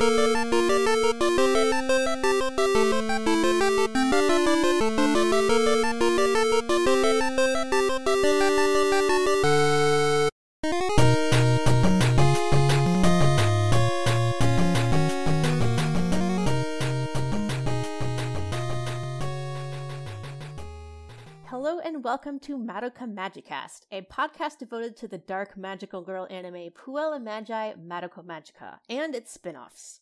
Hello and welcome to Madoka Magicast, a podcast devoted to the dark magical girl anime Puella Magi Madoka Magica and its spin-offs.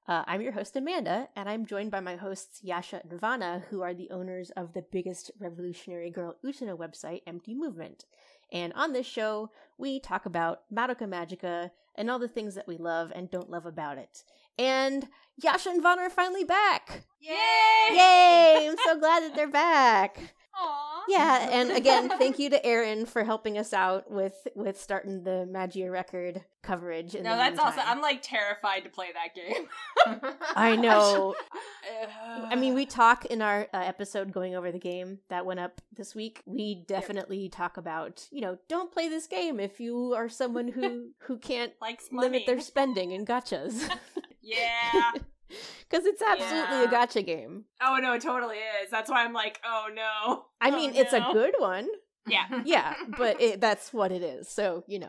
I'm your host Amanda, and I'm joined by my hosts Yasha and Vanna, who are the owners of the biggest revolutionary girl Utena website, Empty Movement. And on this show, we talk about Madoka Magica and all the things that we love and don't love about it. And Yasha and Vanna are finally back! Yay! Yay! I'm so glad that they're back! Aww. Yeah, and again, thank you to Erin for helping us out with starting the Magia record coverage. No, that's awesome. I'm like terrified to play that game. I know. I mean, we talk in our episode going over the game that went up this week. We definitely talk about, don't play this game if you are someone who can't limit their spending in gachas. Yeah. Because it's absolutely a gacha game. Oh, no, it totally is. That's why I'm like, oh, no. I mean, it's a good one. Yeah. Yeah, but that's what it is, so, Yeah,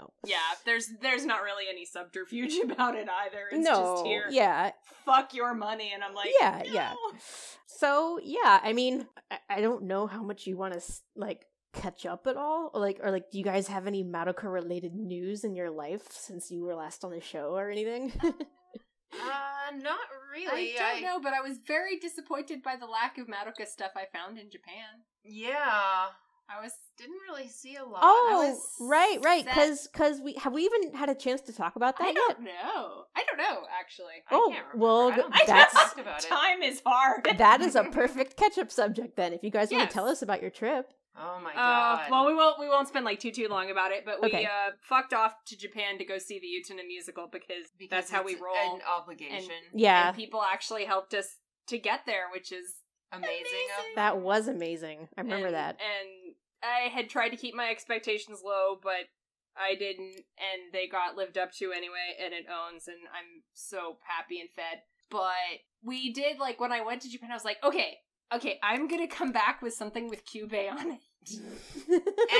there's not really any subterfuge about it either. It's no, just here. Yeah. Fuck your money, and I'm like, yeah, no. Yeah. So, yeah, I mean, I don't know how much you want to, catch up at all? Or do you guys have any Madoka-related news in your life since you were last on the show or anything? Not really. I don't know, but I was very disappointed by the lack of Madoka stuff I found in Japan. Yeah. Didn't really see a lot. Oh, right, because we even had a chance to talk about that I yet? I don't know, actually. Oh, I can't remember. well, that's talked about it. Time is hard. That is a perfect catch-up subject then, if you guys want to tell us about your trip. Oh my god. Well, we won't spend too long about it, but we fucked off to Japan to go see the Utena musical because that's how we roll. An obligation. And people actually helped us to get there, which is amazing. That was amazing. I remember that. And I had tried to keep my expectations low, but I didn't, and they got lived up to anyway, and it owns, and I'm so happy and fed. But we did, when I went to Japan, I was like, okay, I'm gonna come back with something with Kyubey on it.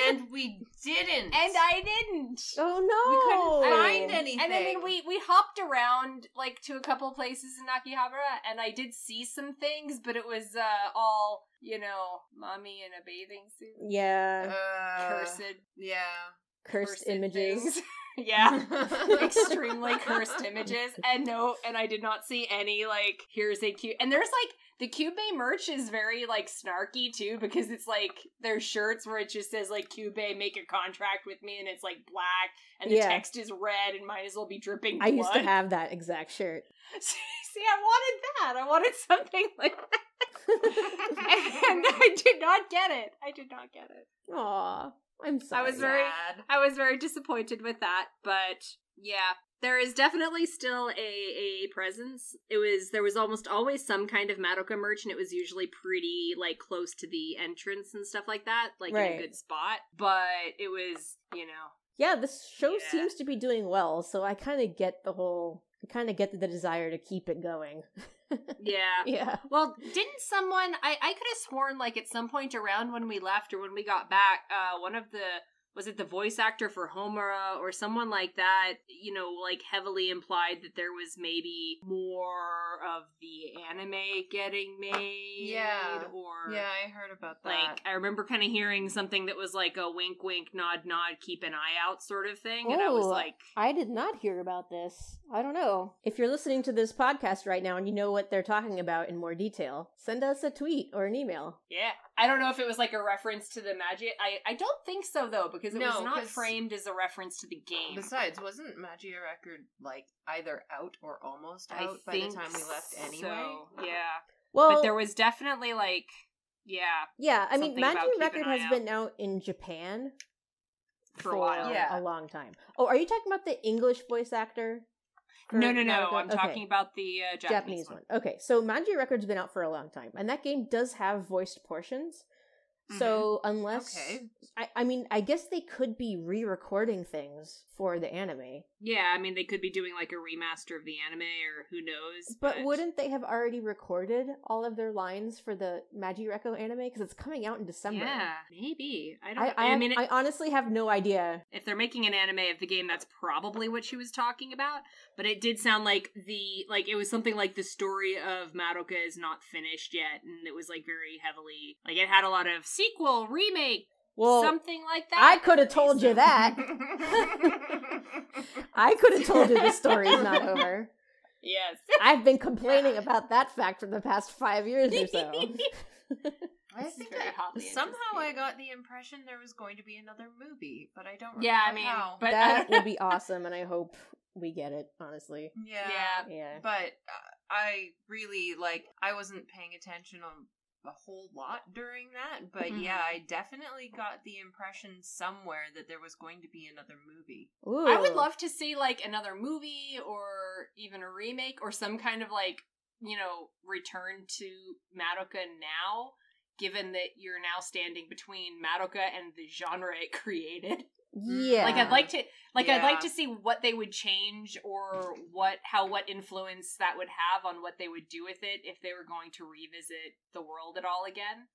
And we didn't. And I didn't. Oh no. We couldn't find anything. And I mean, we hopped around, to a couple places in Akihabara, and I did see some things, but it was all, mommy in a bathing suit. Yeah. Cursed. Yeah. Cursed images. Yeah. Extremely cursed images. And I did not see any, here's a cute... And there's, the Kyubey merch is very, snarky, too, because it's, there's shirts where it just says, Kyubey, make a contract with me, and it's, black, and the text is red, and might as well be dripping blood. I used to have that exact shirt. See, I wanted that. I wanted something like that. And I did not get it. Aw, I'm sorry. I was very disappointed with that, but, yeah. There is definitely still a presence. There was almost always some kind of Madoka merch, and it was usually pretty, close to the entrance and stuff like that, in a good spot. But it was, Yeah, this show seems to be doing well, so I kind of get the desire to keep it going. Yeah. Yeah. Well, didn't someone, I could have sworn, at some point around when we left or when we got back, one of the... Was it the voice actor for Homura or someone like that, heavily implied that there was maybe more of the anime getting made? Yeah. Or, yeah, I heard about that. I remember kind of hearing something that was a wink, wink, nod, nod, keep an eye out sort of thing. And I was like... I did not hear about this. I don't know. If you're listening to this podcast right now and you know what they're talking about in more detail, send us a tweet or an email. Yeah. I don't know if it was a reference to the magic. I don't think so, though, because it was not framed as a reference to the game. Besides, wasn't Magia Record, either out or almost out by the time we left anyway? So, yeah. Well, but there was definitely, yeah. Yeah, I mean, Magia Record has been out in Japan for a while. A long time. Oh, are you talking about the English voice actor? No. I'm talking about the Japanese one. Okay, so Magia Record's been out for a long time, and that game does have voiced portions. So unless, I mean, I guess they could be re-recording things for the anime, Yeah, I mean, they could be doing like a remaster of the anime, or who knows. But wouldn't they have already recorded all of their lines for the Magireko anime? Because it's coming out in December. Yeah, maybe. I mean, I honestly have no idea. If they're making an anime of the game, that's probably what she was talking about. But it did sound like it was something like the story of Madoka is not finished yet, and it was like very heavily, like it had a lot of sequel, remake, something like that. I could have told you that. I could have told you the story's not over. Yes. I've been complaining about that fact for the past 5 years or so. I think somehow I got the impression there was going to be another movie, but I don't remember how. But that would be awesome, and I hope we get it, honestly. Yeah. But I really, I wasn't paying attention on a whole lot during that, but I definitely got the impression somewhere that there was going to be another movie. Ooh. I would love to see another movie or even a remake or some kind of return to Madoka now, given that you're now standing between Madoka and the genre it created. Yeah. I'd like to see what they would change or what influence that would have on what they would do with it if they were going to revisit the world at all again.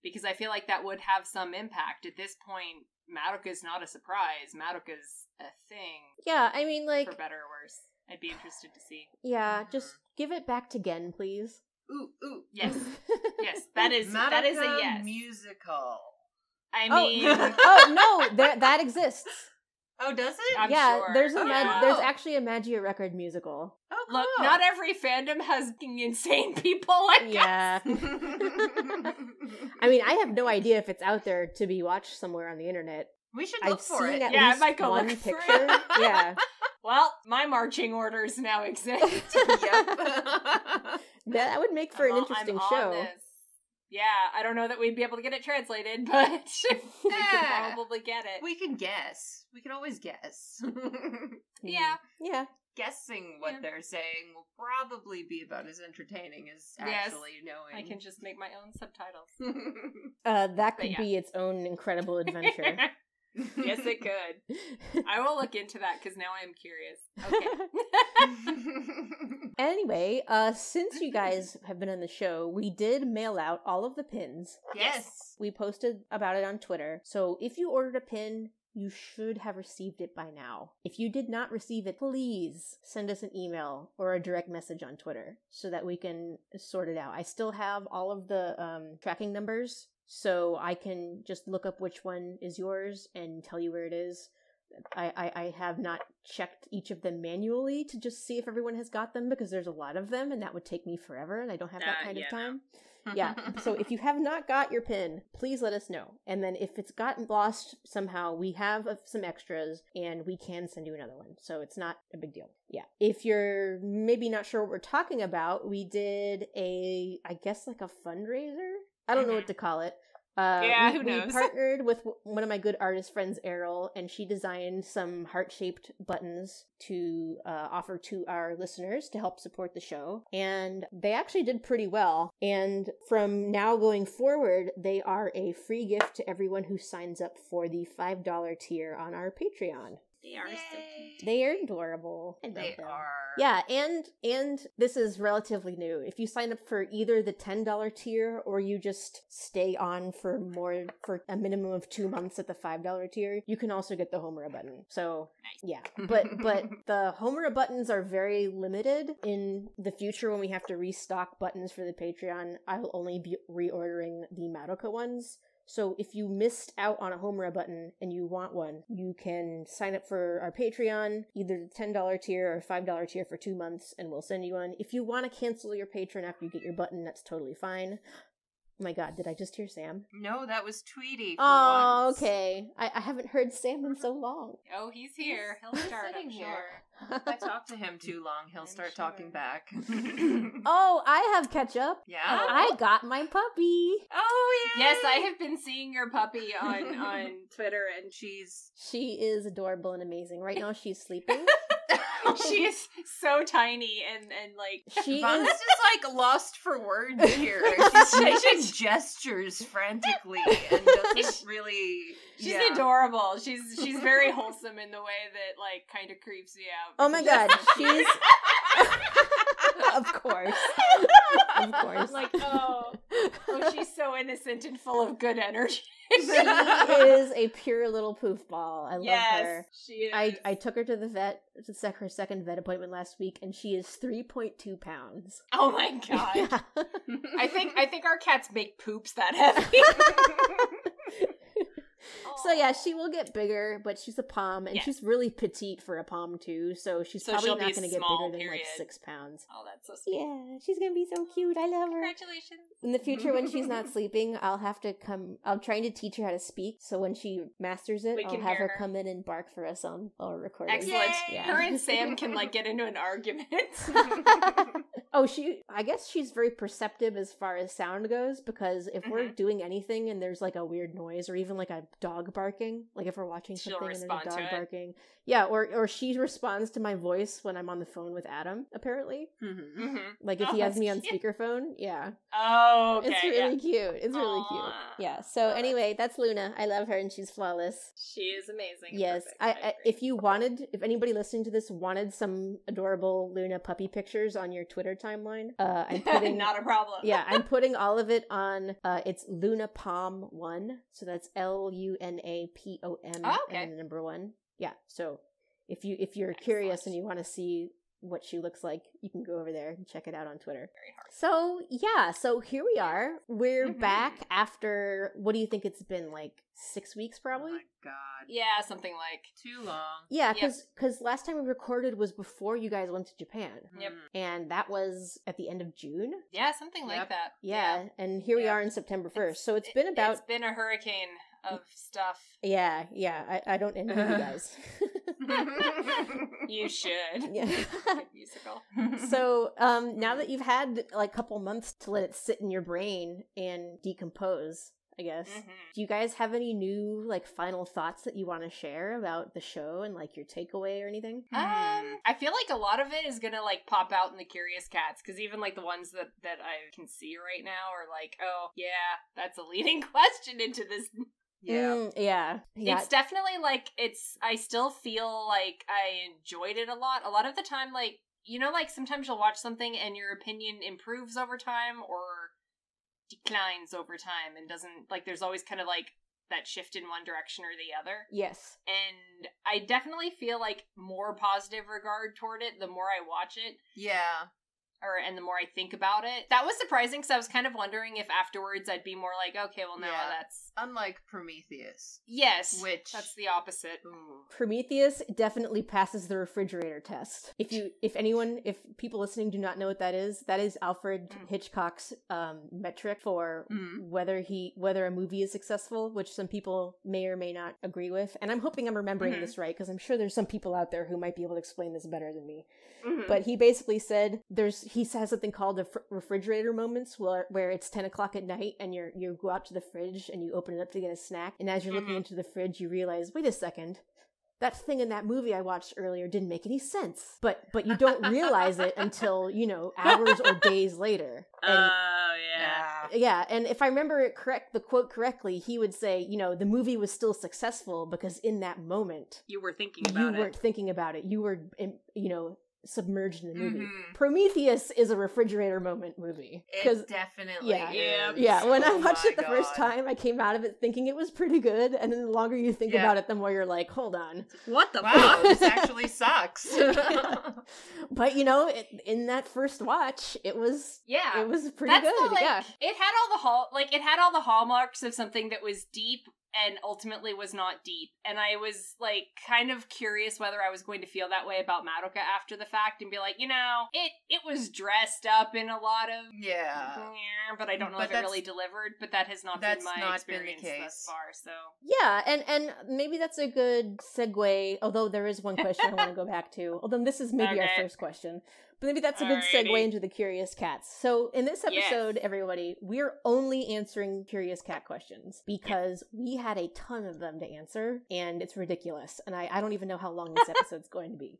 Because I feel like that would have some impact. At this point, Madoka's not a surprise. Madoka's a thing. Yeah, I mean, for better or worse. I'd be interested to see. Yeah, just give it back to Gen, please. Ooh. Yes. Yes, that is a yes. Musical. I mean... no, that exists. Oh, does it? I'm sure. There's actually a Magia record musical. Oh, cool. Look, not every fandom has insane people, I guess. I mean, I have no idea if it's out there to be watched somewhere on the internet. We should look for it. I might go one picture. Yeah. Well, my marching orders now exist. Yep. That would make for an interesting show. Yeah, I don't know that we'd be able to get it translated, but we can probably get it. We can guess. We can always guess. Yeah. Guessing what they're saying will probably be about as entertaining as actually knowing. I can just make my own subtitles. That could be its own incredible adventure. Yes, it could. I will look into that because now I'm curious. Okay. Anyway, since you guys have been on the show, we did mail out all of the pins. Yes. We posted about it on Twitter. So if you ordered a pin, you should have received it by now. If you did not receive it, please send us an email or a direct message on Twitter so that we can sort it out. I still have all of the tracking numbers, so I can just look up which one is yours and tell you where it is. I have not checked each of them manually to just see if everyone has got them, because there's a lot of them and that would take me forever and I don't have that kind of time. Yeah, so if you have not got your pin, please let us know. And then if it's gotten lost somehow, we have some extras and we can send you another one. So it's not a big deal. Yeah. If you're maybe not sure what we're talking about, we did a fundraiser? I don't know what to call it. Who knows? We partnered with one of my good artist friends, Errol, and she designed some heart-shaped buttons to offer to our listeners to help support the show. And they actually did pretty well. And from now going forward, they are a free gift to everyone who signs up for the $5 tier on our Patreon. They are so cute. They are adorable. They are. Yeah, and this is relatively new. If you sign up for either the $10 tier or you just stay on for a minimum of 2 months at the $5 tier, you can also get the Homura button. So, yeah. But the Homura buttons are very limited. In the future, when we have to restock buttons for the Patreon, I will only be reordering the Madoka ones. So if you missed out on a Homura button and you want one, you can sign up for our Patreon, either the $10 tier or $5 tier for 2 months, and we'll send you one. If you want to cancel your Patreon after you get your button, that's totally fine. Oh my god, did I just hear Sam? No, that was Tweety for once. Okay. I haven't heard Sam in so long. Oh, he's here. He'll start, I'm sure. If I talk to him too long, he'll start talking back. Oh, I have catch up. Yeah? I got my puppy. Oh, yeah. Yes, I have been seeing your puppy on Twitter, and she is adorable and amazing. Right now she's sleeping. She is so tiny and like She Vanna's is. just like lost for words here. She's making gestures frantically and doesn't really. she's adorable. She's very wholesome in the way that like kind of creeps me out. Oh my because god, she's. Of course. Of course. like oh, she's so innocent and full of good energy. She is a pure little poof ball. I love yes, her. she is. I took her to the vet to her second vet appointment last week, and she is 3.2 pounds. Oh my god. Yeah. I think our cats make poops that heavy. So yeah, she will get bigger, but she's a pom, and Yes. she's really petite for a pom too. So she's probably she'll not be going to get small, bigger than like period. 6 pounds. Oh, that's so sweet. Yeah, she's gonna be so cute. I love her. Congratulations. In the future, when she's not sleeping, I'll have to come. I'm trying to teach her how to speak, so when she masters it, We I'll can have hear her her. come in and bark for us on our recording. Excellent. Yeah. Her and Sam can like get into an argument. Oh, I guess she's very perceptive as far as sound goes, because if we're doing anything and there's like a weird noise or even like a dog barking, like if we're watching She'll something and there's respond a to dog it. barking. Yeah, or she responds to my voice when I'm on the phone with Adam, apparently. Mm-hmm. Like if he Oh, has me on that's cute. speakerphone, yeah. Oh, okay. It's really cute. It's really Aw. cute. Yeah. So anyway, that's Luna. I love her and she's flawless. She is amazing. Yes. Perfect. If anybody listening to this wanted some adorable Luna puppy pictures on your Twitter timeline, I'm putting not a problem. yeah, I'm putting all of it on it's Luna Pom 1. So that's LUNAPOM Oh, okay. and then the number 1. Yeah. So if you're Excellent. curious and you want to see what she looks like, you can go over there and check it out on Twitter. Very hard. So yeah, so here we are. We're Mhm. back after, what do you think it's been, like 6 weeks Oh probably? my god. Yeah, something like. Too long. Yeah, Yep. because last time we recorded was before you guys went to Japan. Yep. Mm. And that was at the end of June. Yeah, something like Yep. that. Yeah, and here we Yeah. are in September 1st. So it's been about... It's been a hurricane of stuff. Yeah, I don't envy you guys. You should. Yeah. Good musical. So now that you've had like a couple months to let it sit in your brain and decompose, I guess, Mhm. do you guys have any new like final thoughts that you want to share about the show and like your takeaway or anything? I feel like a lot of it is gonna like pop out in the Curious Cats, because even like the ones that I can see right now are like, oh yeah, that's a leading question into this. Yeah. Yeah. It's definitely like I still feel like I enjoyed it a lot. A lot of the time, like, you know, like sometimes you'll watch something and your opinion improves over time or declines over time and doesn't, like, there's always kind of like that shift in one direction or the other. Yes. And I definitely feel like more positive regard toward it the more I watch it. Yeah. And the more I think about it. That was surprising, because I was kind of wondering if afterwards I'd be more like, okay, well, no, Yeah. that's... Unlike Prometheus. Yes, Which... that's the opposite. Ooh. Prometheus definitely passes the refrigerator test. If people listening do not know what that is Alfred Hitchcock's metric for whether a movie is successful, which some people may or may not agree with. And I'm hoping I'm remembering this right, because I'm sure there's some people out there who might be able to explain this better than me. But he basically said he has something called the refrigerator moments where it's 10 o'clock at night and you go out to the fridge and you open it up to get a snack, and as you're looking into the fridge you realize, wait a second, that thing in that movie I watched earlier didn't make any sense. But you don't realize it until, hours or days later. And yeah, and if I remember it the quote correctly, he would say, the movie was still successful because in that moment You were thinking about it. You weren't thinking about it. You were, submerged in the movie. Prometheus is a refrigerator moment movie. It definitely is. Yeah, when I Oh watched my it the first God. time, I came out of it thinking it was pretty good, and then the longer you think about it, the more you're like, hold on. What the Wow, this actually sucks. But, in that first watch, it was pretty That's good. the, like, Yeah. It had all the hallmarks of something that was deep and ultimately was not deep. And I was, like, kind of curious whether I was going to feel that way about Madoka after the fact and be like, it was dressed up in a lot of... Yeah. But I don't know But if it really delivered, but that has not been my experience thus far, so... Yeah, and maybe that's a good segue, although there is one question I want to go back to. Although this is maybe our first question. But maybe that's a good segue Alrighty. into the Curious Cats. So in this episode, everybody, we're only answering Curious Cat questions because we had a ton of them to answer, and it's ridiculous. And I don't even know how long this episode's going to be.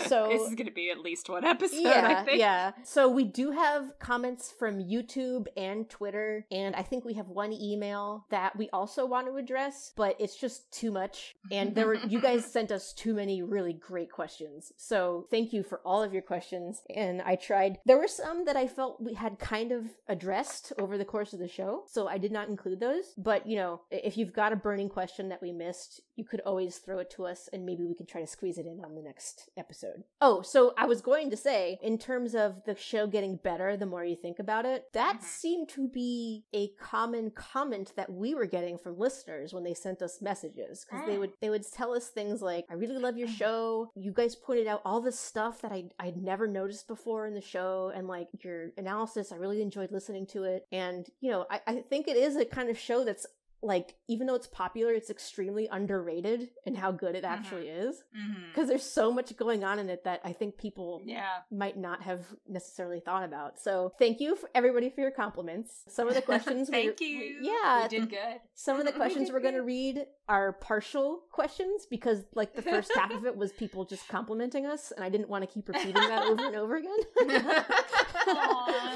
So this is going to be at least one episode, yeah, I think. Yeah. So we do have comments from YouTube and Twitter, and I think we have one email that we also want to address, but it's just too much. And you guys sent us too many really great questions. So thank you for all of your questions. And I tried. There were some that I felt we had kind of addressed over the course of the show, so I did not include those. But, if you've got a burning question that we missed, you could always throw it to us, and maybe we can try to squeeze it in on the next episode. Oh, so I was going to say, in terms of the show getting better the more you think about it, that seemed to be a common comment that we were getting from listeners when they sent us messages, because they would tell us things like, I really love your show, you guys pointed out all this stuff that I'd never noticed before in the show, and like your analysis, I really enjoyed listening to it. And I think it is a kind of show that's like, even though it's popular, it's extremely underrated in how good it actually is. Because there's so much going on in it that I think people might not have necessarily thought about. So thank you everybody for your compliments. Some of the questions Thank you. Yeah. You did good. Some of the questions we're going to read are partial questions because like the first half of it was people just complimenting us, and I didn't want to keep repeating that over and over again.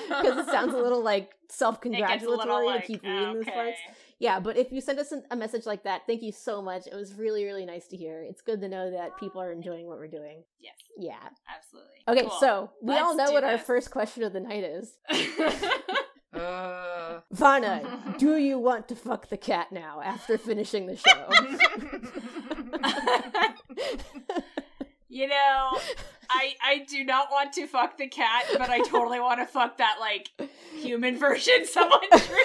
Because it sounds a little like self-congratulatory to keep reading those parts. Yeah, but if you send us a message like that, thank you so much. It was really, really nice to hear. It's good to know that people are enjoying what we're doing. Yes. Yeah. Absolutely. Okay, cool. so we all know what our this. first question of the night is. Vana, do you want to fuck the cat now after finishing the show? I do not want to fuck the cat, but I totally want to fuck that, like, human version someone drew.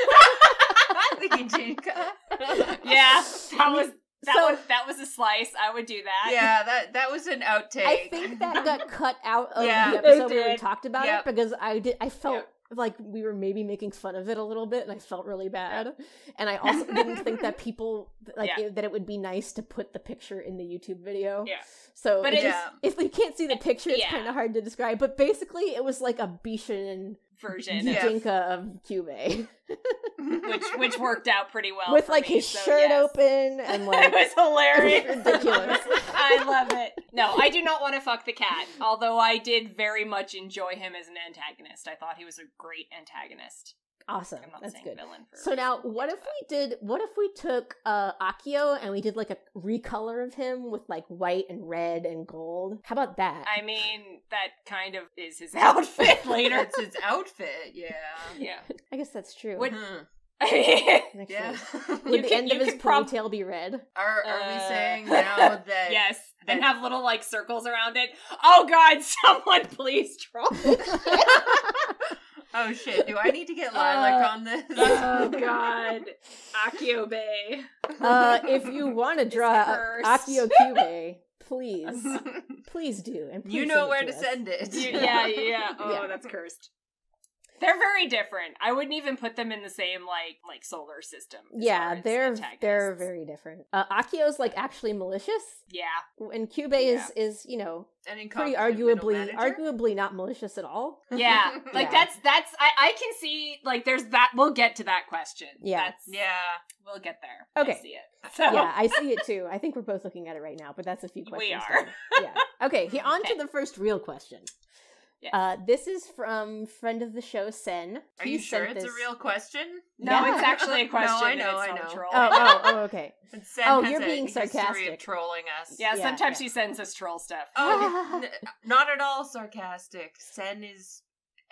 The Kijinka. Yeah, that was a slice. I would do that. Yeah, that was an outtake. I think that got cut out of the it episode where we did. talked about it because I felt like we were maybe making fun of it a little bit, and I felt really bad. And I also didn't think that people that it would be nice to put the picture in the YouTube video. Yeah. So But if you can't see the picture, it's kind of hard to describe. But basically, it was like a Bishan version Kijinka of Kyubey. which worked out pretty well with for like me, his so shirt yes. open and like it was hilarious. It was ridiculous. I love it. No, I do not want to fuck the cat, although I did very much enjoy him as an antagonist. I thought he was a great antagonist. Awesome. I'm not That's saying good. villain for So now what if we took Akio and we did like a recolor of him with like white and red and gold? How about that? I mean, that kind of is his outfit later. It's his outfit, yeah. Yeah. I guess that's true. Would, Actually, Yeah. would the end of his ponytail be red? Are we saying now that... Yes, and have little, like, circles around it? Oh god, someone please troll. Oh shit, do I need to get Lilac on this? Oh god. Akio Bay. If you want to draw cursed. Akio Kyubey, please do. And please You know send where it to us. send it. Yeah. Oh, Yeah. that's cursed. They're very different. I wouldn't even put them in the same like solar system. as far Yeah, as they're antagonists. very different. Akio's like actually malicious, Yeah. and Kyubey is An pretty incompetent middle manager? arguably not malicious at all. Yeah. Like Yeah. that's I can see like there's that we'll get to that question. Yeah. We'll get there. Okay. I see it. So Yeah, I see it too. I think we're both looking at it right now, but that's a few questions. We are. down. Yeah. Okay, on to the first real question. Yes. This is from friend of the show, Sen. Are He you sure sent it's this- a real question? No, Yeah. it's actually a question. No, I and know, it's I not a know. troll. Oh, okay. And Sen Oh, has you're a being history sarcastic. of trolling us. Yeah, Yeah, sometimes yeah. she sends us troll stuff. Oh, not at all sarcastic. Sen is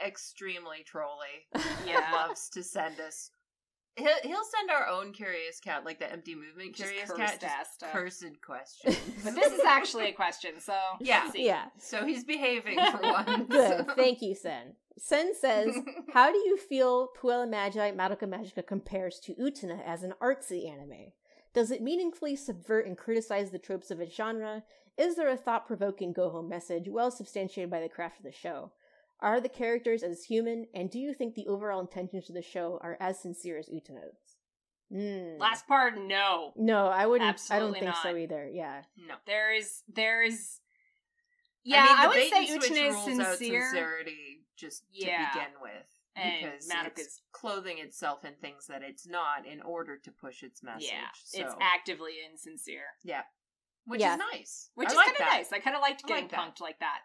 extremely trolly. He Yeah. loves to send us. He'll send our own Curious Cat, like the empty movement Just Curious cursed Cat, ass just stuff. cursed questions. But this is actually a question, so Yeah. let's see. Yeah. So he's behaving for once. Good. Thank you, Sen. Sen says, how do you feel Puella Magi Madoka Magica compares to Utena as an artsy anime? Does it meaningfully subvert and criticize the tropes of its genre? Is there a thought-provoking go-home message well substantiated by the craft of the show? Are the characters as human, and do you think the overall intentions of the show are as sincere as Utena's? Last part, no. No, I wouldn't. Absolutely I don't think so not. either. Yeah. No. There is Yeah, I mean, I would bait say and switch Utena is rules out sincere. sincerity just to Yeah. begin with. And Because Madoka's it's clothing itself in things that it's not in order to push its message. yeah, So, it's actively insincere. yeah. Which Yeah. is nice. Which I is like kind of that. nice. I kind of liked I getting like that. punked like that.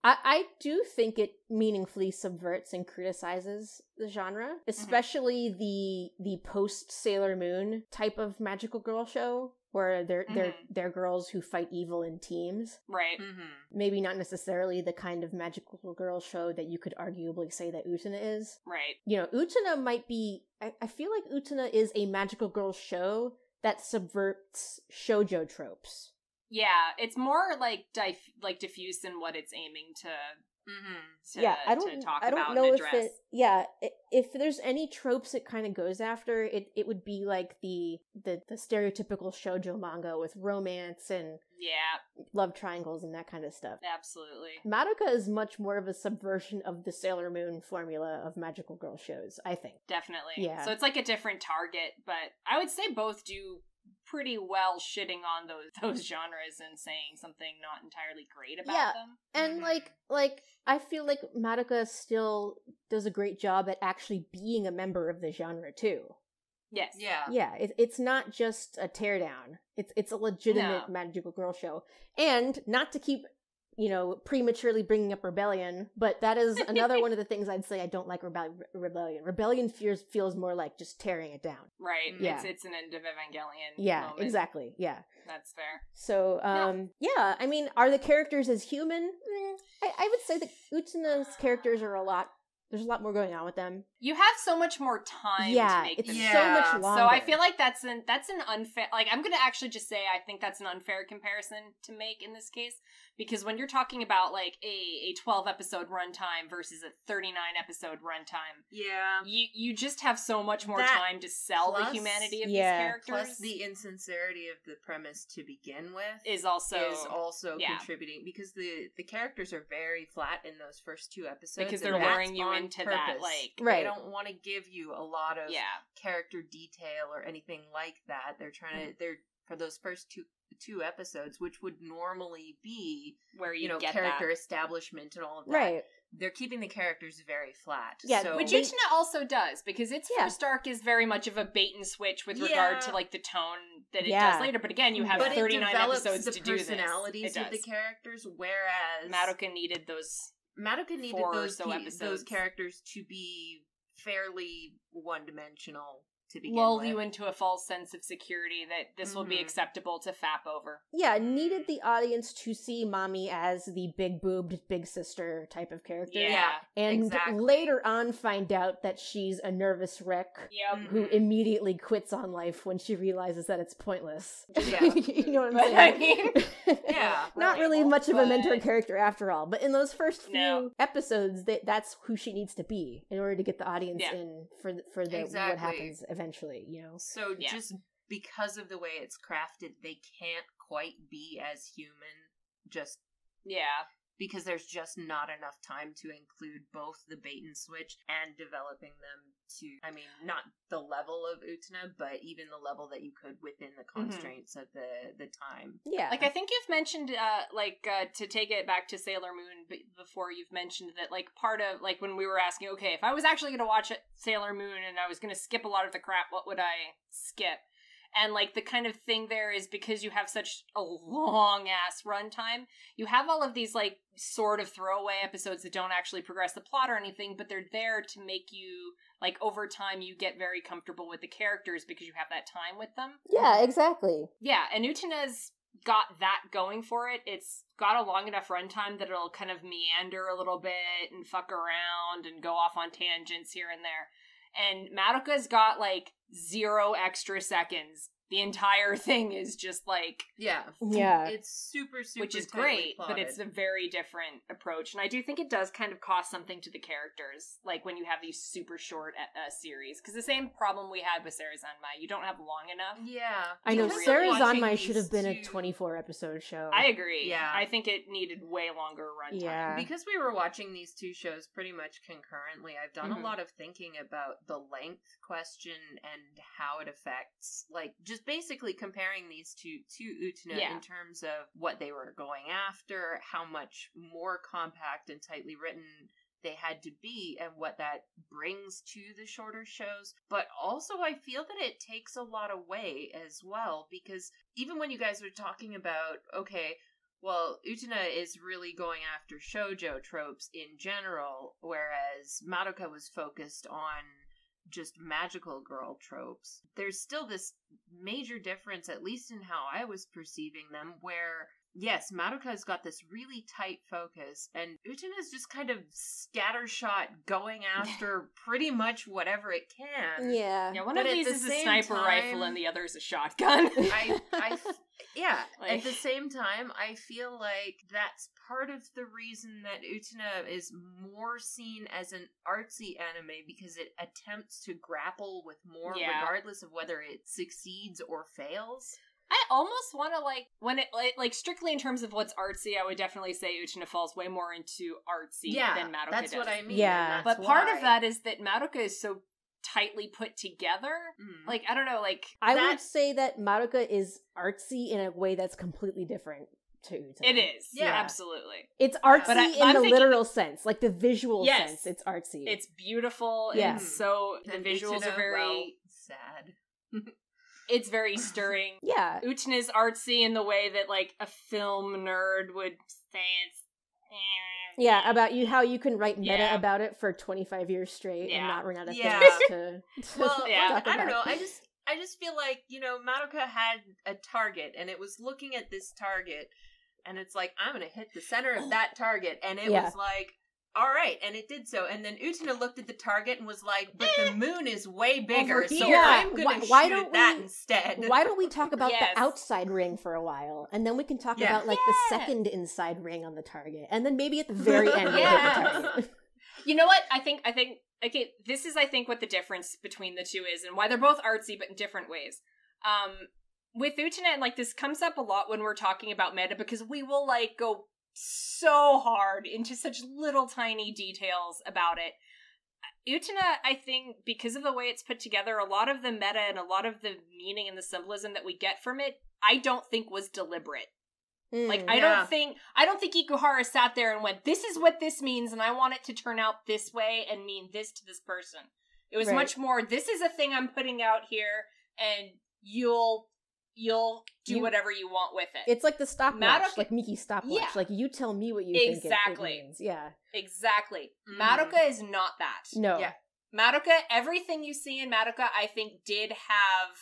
I do think it meaningfully subverts and criticizes the genre, especially the post Sailor Moon type of magical girl show where they're girls who fight evil in teams. Right. Maybe not necessarily the kind of magical girl show that you could arguably say that Utena is. Right. You know, Utena might be. I feel like Utena is a magical girl show that subverts shoujo tropes. Yeah, it's more like diffuse in what it's aiming to I don't talk I about don't know and if address. if there's any tropes it kind of goes after, it would be like the stereotypical shoujo manga with romance and love triangles and that kind of stuff. Absolutely. Madoka is much more of a subversion of the Sailor Moon formula of magical girl shows, I think. Definitely. Yeah. So it's like a different target, but I would say both do pretty well shitting on those genres and saying something not entirely great about them. And like I feel like Madoka still does a great job at actually being a member of the genre too. Yes. Yeah. Yeah, it's not just a teardown. It's a legitimate magical girl show. And not to keep, prematurely bringing up Rebellion, but that is another one of the things I'd say I don't like Rebellion. Rebellion feels more like just tearing it down. Right. Yeah. It's an end of Evangelion moment. Exactly. Yeah. That's fair. So, I mean, are the characters as human? I would say that Utsuna's characters are there's a lot more going on with them. You have so much more time to make them. It's so much longer. So I feel like that's an unfair, like, I'm going to actually just say I think that's an unfair comparison to make in this case, because when you're talking about, like, a 12-episode runtime versus a 39-episode runtime, you just have so much more time to sell the humanity of these characters. Plus the insincerity of the premise to begin with is also contributing, because the characters are very flat in those first two episodes. Because they're luring you into purpose. that, like... They don't want to give you a lot of character detail or anything like that. They're trying to... For those first two episodes, which would normally be where you get character that establishment and all of that. Right. They're keeping the characters very flat. Yeah, so which Utena also does, because its first arc is very much of a bait and switch with regard to, like, the tone that it does later. But again, you have 39 episodes to do this. But it develops the personalities of the characters, whereas Madoka needed those those characters to be fairly one-dimensional to begin lull with. you into a false sense of security that this will be acceptable to fap over. Yeah, needed the audience to see Mommy as the big-boobed big sister type of character. Yeah, and later on find out that she's a nervous wreck who immediately quits on life when she realizes that it's pointless. Yeah. You know what I'm saying? I mean, not really much of a mentor character after all, but in those first few episodes, that's who she needs to be in order to get the audience in for what happens eventually, So just because of the way it's crafted, they can't quite be as human, because there's just not enough time to include both the bait and switch and developing them to, I mean, not the level of Utena, but even the level that you could within the constraints of the time. Yeah. Like, I think you've mentioned, to take it back to Sailor Moon before, you've mentioned that, like, part of, like, when we were asking, okay, if I was actually going to watch Sailor Moon and I was going to skip a lot of the crap, what would I skip? And, like, the kind of thing there is because you have such a long-ass runtime, you have all of these, like, sort of throwaway episodes that don't actually progress the plot or anything, but they're there to make you, like, over time you get very comfortable with the characters because you have that time with them. Yeah, exactly. Yeah, and Utena's got that going for it. It's got a long enough runtime that it'll kind of meander a little bit and fuck around and go off on tangents here and there. And Madoka's got, like, 0 extra seconds. The entire thing is just, like... Yeah. It's super which is great, but it's a very different approach. And I do think it does kind of cost something to the characters, like, when you have these super short series. Because the same problem we had with Sarah Zanmai, you don't have long enough. Yeah. I know, Sarah Zanmai should have been a 24-episode show. I agree. Yeah. I think it needed way longer runtime. Yeah. Because we were watching these two shows pretty much concurrently, I've done a lot of thinking about the length question and how it affects, like, just just basically comparing these two to Utena in terms of what they were going after, how much more compact and tightly written they had to be, and what that brings to the shorter shows. But also I feel that it takes a lot away as well, because even when you guys were talking about, okay, well, Utena is really going after shoujo tropes in general, whereas Madoka was focused on just magical girl tropes. There's still this major difference, at least in how I was perceiving them, where yes, Madoka's got this really tight focus, and Utena's just kind of scattershot going after pretty much whatever it can. Yeah. One of these is a sniper rifle and the other is a shotgun. At the same time, I feel like that's part of the reason that Utena is more seen as an artsy anime, because it attempts to grapple with more regardless of whether it succeeds or fails. I almost want to, when it, strictly in terms of what's artsy, I would definitely say Utena falls way more into artsy than Madoka that's does. what I mean. Yeah. But part of that is that Madoka is so tightly put together. I don't know, I would say that Madoka is artsy in a way that's completely different to Utena. It is. Yeah, absolutely. It's artsy But in the literal sense, like the visual sense. It's artsy. It's beautiful. Yeah. And so the visuals are very sad. It's very stirring. Yeah. Utena's artsy in the way that, a film nerd would say it's... Yeah, about how you can write meta about it for 25 years straight and not run out of things to I don't know. I just feel like, Madoka had a target, and it was looking at this target, and it's like, I'm going to hit the center of that target, and it was like, all right, and it did so. And then Utena looked at the target and was like, but the moon is way bigger, so I'm going to shoot at that instead. Why don't we talk about the outside ring for a while, and then we can talk about, the second inside ring on the target, and then maybe at the very end we'll hit the target. You know what? I think, okay, this is, I think, what the difference between the two is, and why they're both artsy, but in different ways. With Utena, and, this comes up a lot when we're talking about meta, because we will, go so hard into such little tiny details about it. Utena, I think, because of the way it's put together, a lot of the meta and a lot of the meaning and the symbolism that we get from it, I don't think was deliberate. I don't think Ikuhara sat there and went, this is what this means, and I want it to turn out this way and mean this to this person. It was much more, this is a thing I'm putting out here, and you'll do whatever you want with it. It's like the stopwatch, like Miki's stopwatch. Yeah. You tell me what you think it means. Yeah. Exactly. Madoka is not that. No. Yeah. Madoka, everything you see in Madoka, I think, did have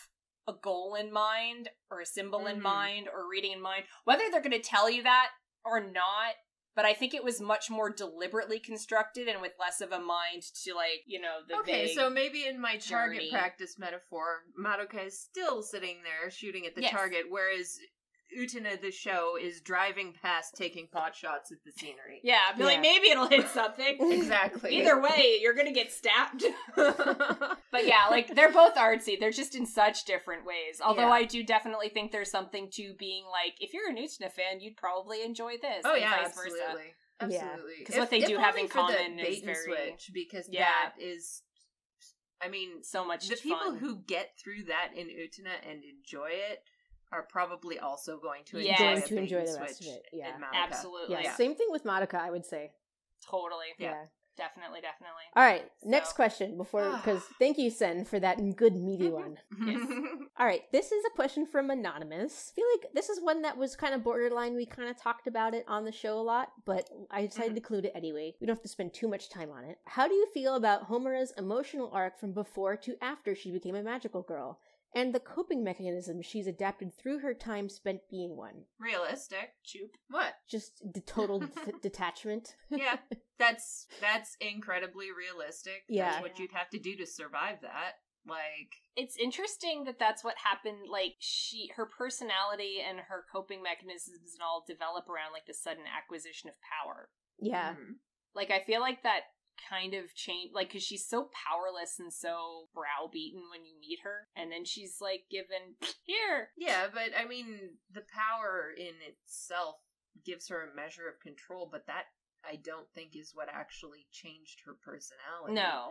a goal in mind, or a symbol in mind, or reading in mind. Whether they're going to tell you that or not, but I think it was much more deliberately constructed and with less of a mind to, the vague so maybe in my target journey. practice metaphor, Madoka is still sitting there shooting at the target, whereas Utena, the show, is driving past taking pot shots at the scenery. Yeah, maybe it'll hit something. Exactly. Either way, you're gonna get stabbed. But yeah, they're both artsy. They're just in such different ways. Although I do definitely think there's something to being if you're an Utena fan, you'd probably enjoy this. Oh, and yeah, vice versa. Absolutely. Because what they do have in common is bait very... and switch, because that is... I mean, so much the fun. people who get through that in Utena and enjoy it are probably also going to enjoy the rest of it. Yeah, absolutely. Yeah, same thing with Madoka, I would say. Totally. Yeah. Definitely. All right, next question because thank you, Sen, for that good meaty one. Yes. All right, this is a question from Anonymous. I feel like this is one that was kind of borderline. We kind of talked about it on the show a lot, but I decided to include it anyway. We don't have to spend too much time on it. How do you feel about Homura's emotional arc from before to after she became a magical girl? And the coping mechanism she's adapted through her time spent being one. Realistic. Choop. What? Just the total detachment. Yeah, that's incredibly realistic. Yeah. That's what you'd have to do to survive that. It's interesting that that's what happened. Her personality and her coping mechanisms and all develop around the sudden acquisition of power. Yeah. I feel like that kind of change, because she's so powerless and so browbeaten when you meet her, and then she's given here. Yeah, but I mean, the power in itself gives her a measure of control, but that I don't think is what actually changed her personality. No.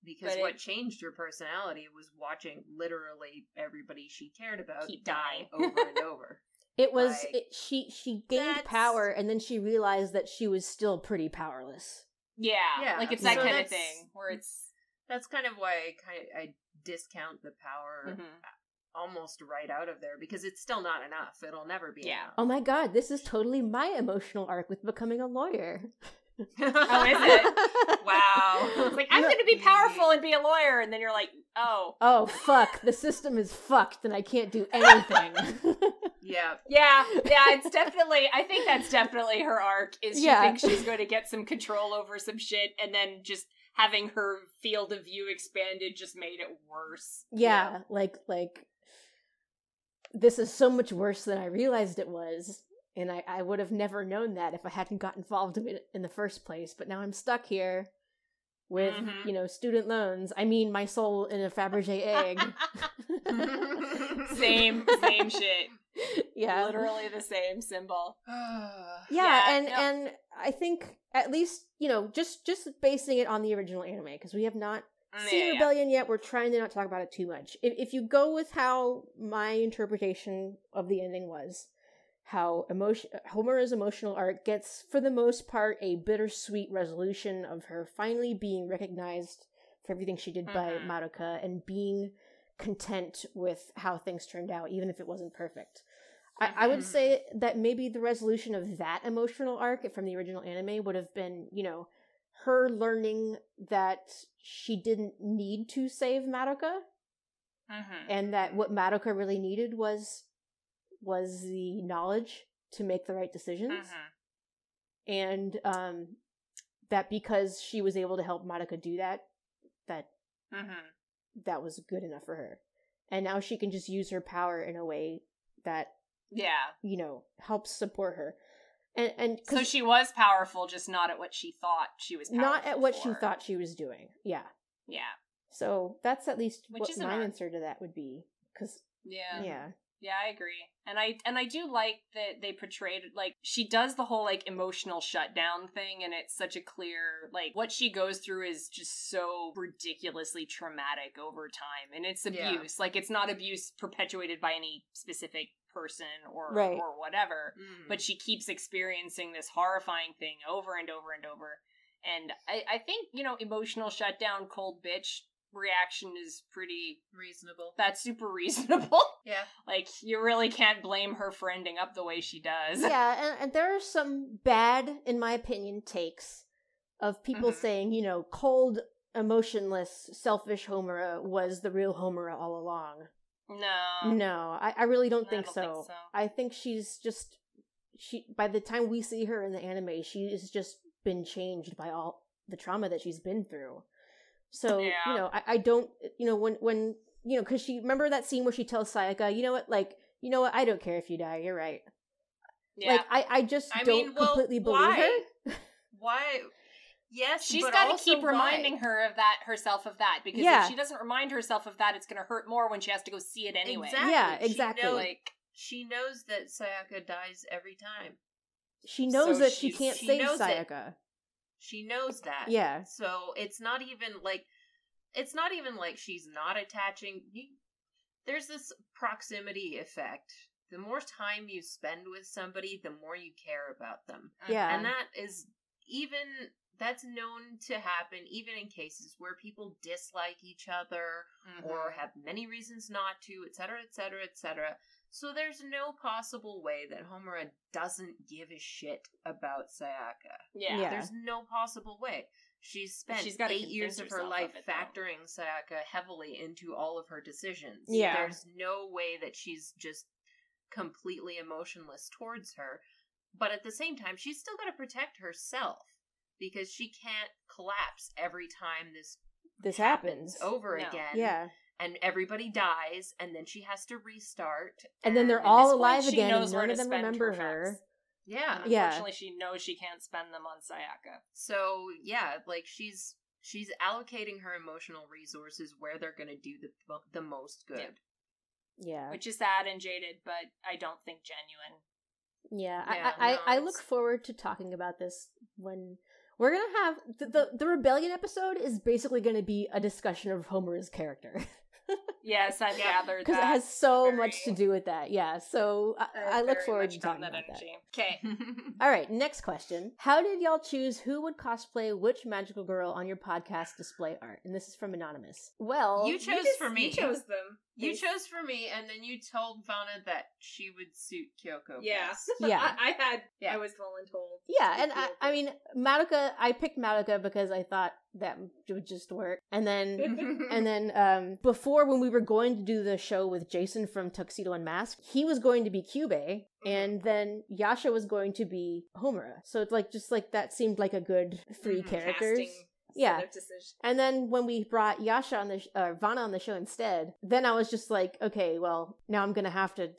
Because what changed her personality was watching literally everybody she cared about keep die dying over and over. It was Like, she gained power, and then she realized that she was still pretty powerless. Yeah, like it's that so kind of thing where it's. That's kind of why I discount the power almost right out of there, because it's still not enough. It'll never be enough. Oh my god, this is totally my emotional arc with becoming a lawyer. Oh, is it? Wow. It's like, I'm going to be powerful and be a lawyer, and then you're like, oh. Oh, fuck. The system is fucked, and I can't do anything. Yeah, it's definitely, I think that's definitely her arc, is she thinks she's going to get some control over some shit, and then just having her field of view expanded just made it worse. Yeah, like, this is so much worse than I realized it was. And I would have never known that if I hadn't got involved in it in the first place. But now I'm stuck here with, student loans. I mean, my soul in a Fabergé egg. Same shit. Yeah. Literally the same symbol. And I think, at least, just basing it on the original anime, because we have not seen Rebellion yet. We're trying to not talk about it too much. If you go with how my interpretation of the ending was, how Homura's emotional arc gets, for the most part, a bittersweet resolution of her finally being recognized for everything she did by Madoka and being content with how things turned out, even if it wasn't perfect. I would say that maybe the resolution of that emotional arc from the original anime would have been, her learning that she didn't need to save Madoka, and that what Madoka really needed was the knowledge to make the right decisions. And that because she was able to help Madoka do that was good enough for her. And now she can just use her power in a way that helps support her. And so she was powerful, just not at what she thought she was powerful not at what for. she thought she was doing. Yeah. So that's at least what my answer to that would be. 'Cause, Yeah, I agree. And I do like that they portrayed, like, she does the whole, like, emotional shutdown thing, and it's such a clear, like, what she goes through is just so ridiculously traumatic over time, and it's abuse. Like, it's not abuse perpetuated by any specific person or whatever, but she keeps experiencing this horrifying thing over and over and over. And I think, emotional shutdown, cold bitch reaction is pretty reasonable. That's super reasonable. Yeah. Like, you really can't blame her for ending up the way she does. Yeah, and there are some bad, in my opinion, takes of people saying, cold, emotionless, selfish Homura was the real Homura all along. No, I really don't think so. I think she's just, by the time we see her in the anime, she's just been changed by all the trauma that she's been through. So, I don't, when because remember that scene where she tells Sayaka, you know what, I don't care if you die, you're right. Yeah. Like, I just don't completely believe her. Why? Yes, she's got to keep reminding herself of that, because if she doesn't remind herself of that, it's going to hurt more when she has to go see it anyway. Exactly. Yeah, exactly. She knows that Sayaka dies every time. She knows that she can't save Sayaka. She knows that. Yeah. So it's not even like she's not attaching. There's this proximity effect. The more time you spend with somebody, the more you care about them. Yeah. And that's known to happen even in cases where people dislike each other or have many reasons not to, etc., etc., etc. So there's no possible way that Homura doesn't give a shit about Sayaka. Yeah. There's no possible way. She's spent 8 years of her life factoring Sayaka heavily into all of her decisions. Yeah. There's no way that she's just completely emotionless towards her. But at the same time, she's still got to protect herself, because she can't collapse every time this happens over again. Yeah. And everybody dies, and then she has to restart. And then they're all alive again, and none of them remember her. Yeah. And unfortunately, she knows she can't spend them on Sayaka. So, yeah, like, she's allocating her emotional resources where they're going to do the most good. Yeah. Which is sad and jaded, but I don't think genuine. Yeah. I look forward to talking about this when We're gonna have the Rebellion episode is basically gonna be a discussion of Homer's character. Yes, I've gathered Because that. it has so Very- much to do with that. Yeah, so I look very forward much to got talking about that. energy. Okay. All right, next question. How did y'all choose who would cosplay which magical girl on your podcast display art? And this is from Anonymous. Well, You chose for me. You chose them. You chose for me, and then you told Fauna that she would suit Kyoko. Yeah. best. Yeah. I was voluntold. yeah, and I mean, Madoka, I picked Madoka because I thought that would just work. And then before, when we were going to do the show with Jason from Tuxedo and Mask, he was going to be Kyubey, and then Yasha was going to be Homura. So it's like, just like that seemed like a good three characters. Casting Yeah. set of decisions. And then when we brought Yasha on the Vanna on the show instead, then I was just like, okay, well, now I'm gonna have to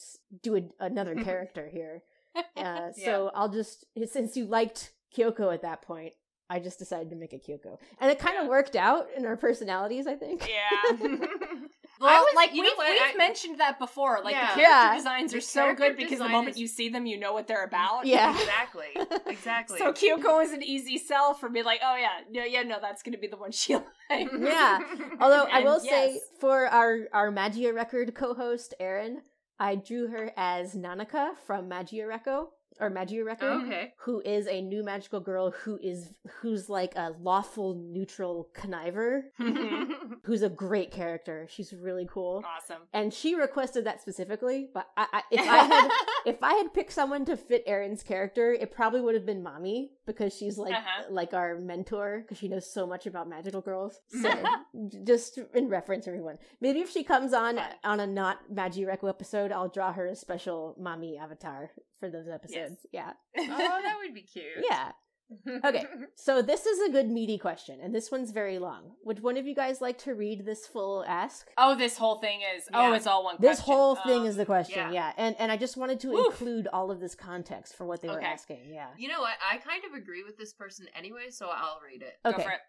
do another character here. So I'll just, since you liked Kyoko at that point, I just decided to make a Kyoko, and it kind of worked out in our personalities, I think. Yeah. Well, like you know we've mentioned that before. Like the Yeah. character designs are The so character good because the design moment is- you see them, you know what they're about. Yeah. Exactly. So Kyoko is an easy sell for me. Like, oh no, that's gonna be the one she likes. Yeah. Although I And will say, yes. for our Magia Record co-host Erin, I drew her as Nanaka from Magia Record, Okay. who is a new magical girl who's like a lawful neutral conniver, who's a great character. She's really cool. Awesome. And she requested that specifically, but if I had picked someone to fit Erin's character, it probably would have been Mommy, because she's like our mentor, because she knows so much about magical girls. So just in reference, everyone, maybe if she comes on a not Magi Reco episode, I'll draw her a special Mommy avatar for those episodes. Yeah. Oh, that would be cute. Yeah. Okay, so this is a good meaty question, and this one's very long. Would one of you guys like to read this full ask? Oh, this whole thing is. Yeah. Oh, it's all one question. This whole thing is the question, yeah. yeah. And I just wanted to include all of this context for what they were Okay. asking, yeah. You know what? I kind of agree with this person anyway, so I'll read it. Go Okay. for it.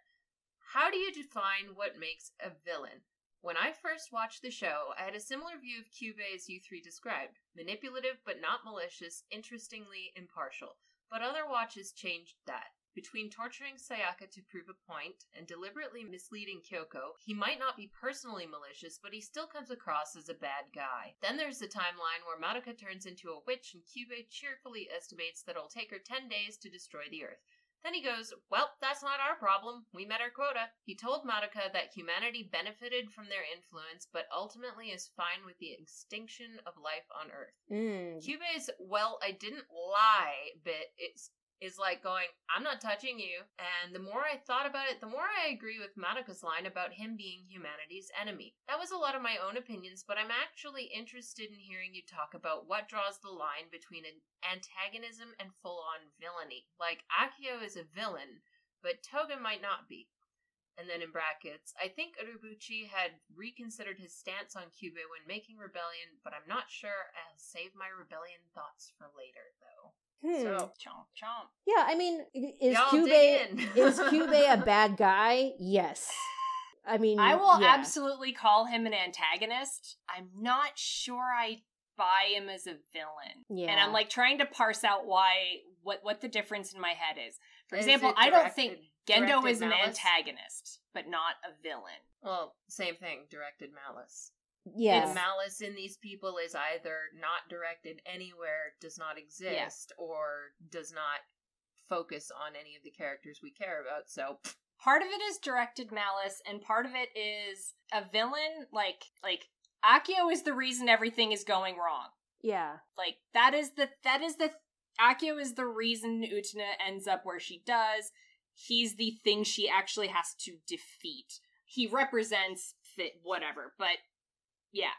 How do you define what makes a villain? When I first watched the show, I had a similar view of Kyubey as you three described. Manipulative but not malicious, interestingly impartial. But other watches changed that. Between torturing Sayaka to prove a point and deliberately misleading Kyoko, he might not be personally malicious, but he still comes across as a bad guy. Then there's the timeline where Madoka turns into a witch and Kyubey cheerfully estimates that it'll take her 10 days to destroy the Earth. Then he goes, well, that's not our problem. We met our quota. He told Madoka that humanity benefited from their influence, but ultimately is fine with the extinction of life on Earth. Kyubey's, well, I didn't lie bit is like going, I'm not touching you. And the more I thought about it, the more I agree with Madoka's line about him being humanity's enemy. That was a lot of my own opinions, but I'm actually interested in hearing you talk about what draws the line between an antagonism and full-on villainy. Like, Akio is a villain, but Toga might not be. And then in brackets, I think Urobuchi had reconsidered his stance on Kyubey when making Rebellion, but I'm not sure. I'll save my Rebellion thoughts for later, though. So, Chomp, chomp. Yeah, I mean, is Y'all dig in. Kyubey a bad guy? Yes. I mean, I will yeah. absolutely call him an antagonist. I'm not sure I buy him as a villain. Yeah. And I'm like trying to parse out what the difference in my head is. For Is example, it I don't directed- think Gendo directed is an malice? antagonist, but not a villain. well, same thing, directed malice. Yeah. The malice in these people is either not directed anywhere, does not exist, or does not focus on any of the characters we care about, so... Part of it is directed malice, and part of it is a villain, like Akio is the reason everything is going wrong. Yeah. Like, that is the Akio is the reason Utena ends up where she does. He's the thing she actually has to defeat. He represents whatever, but yeah.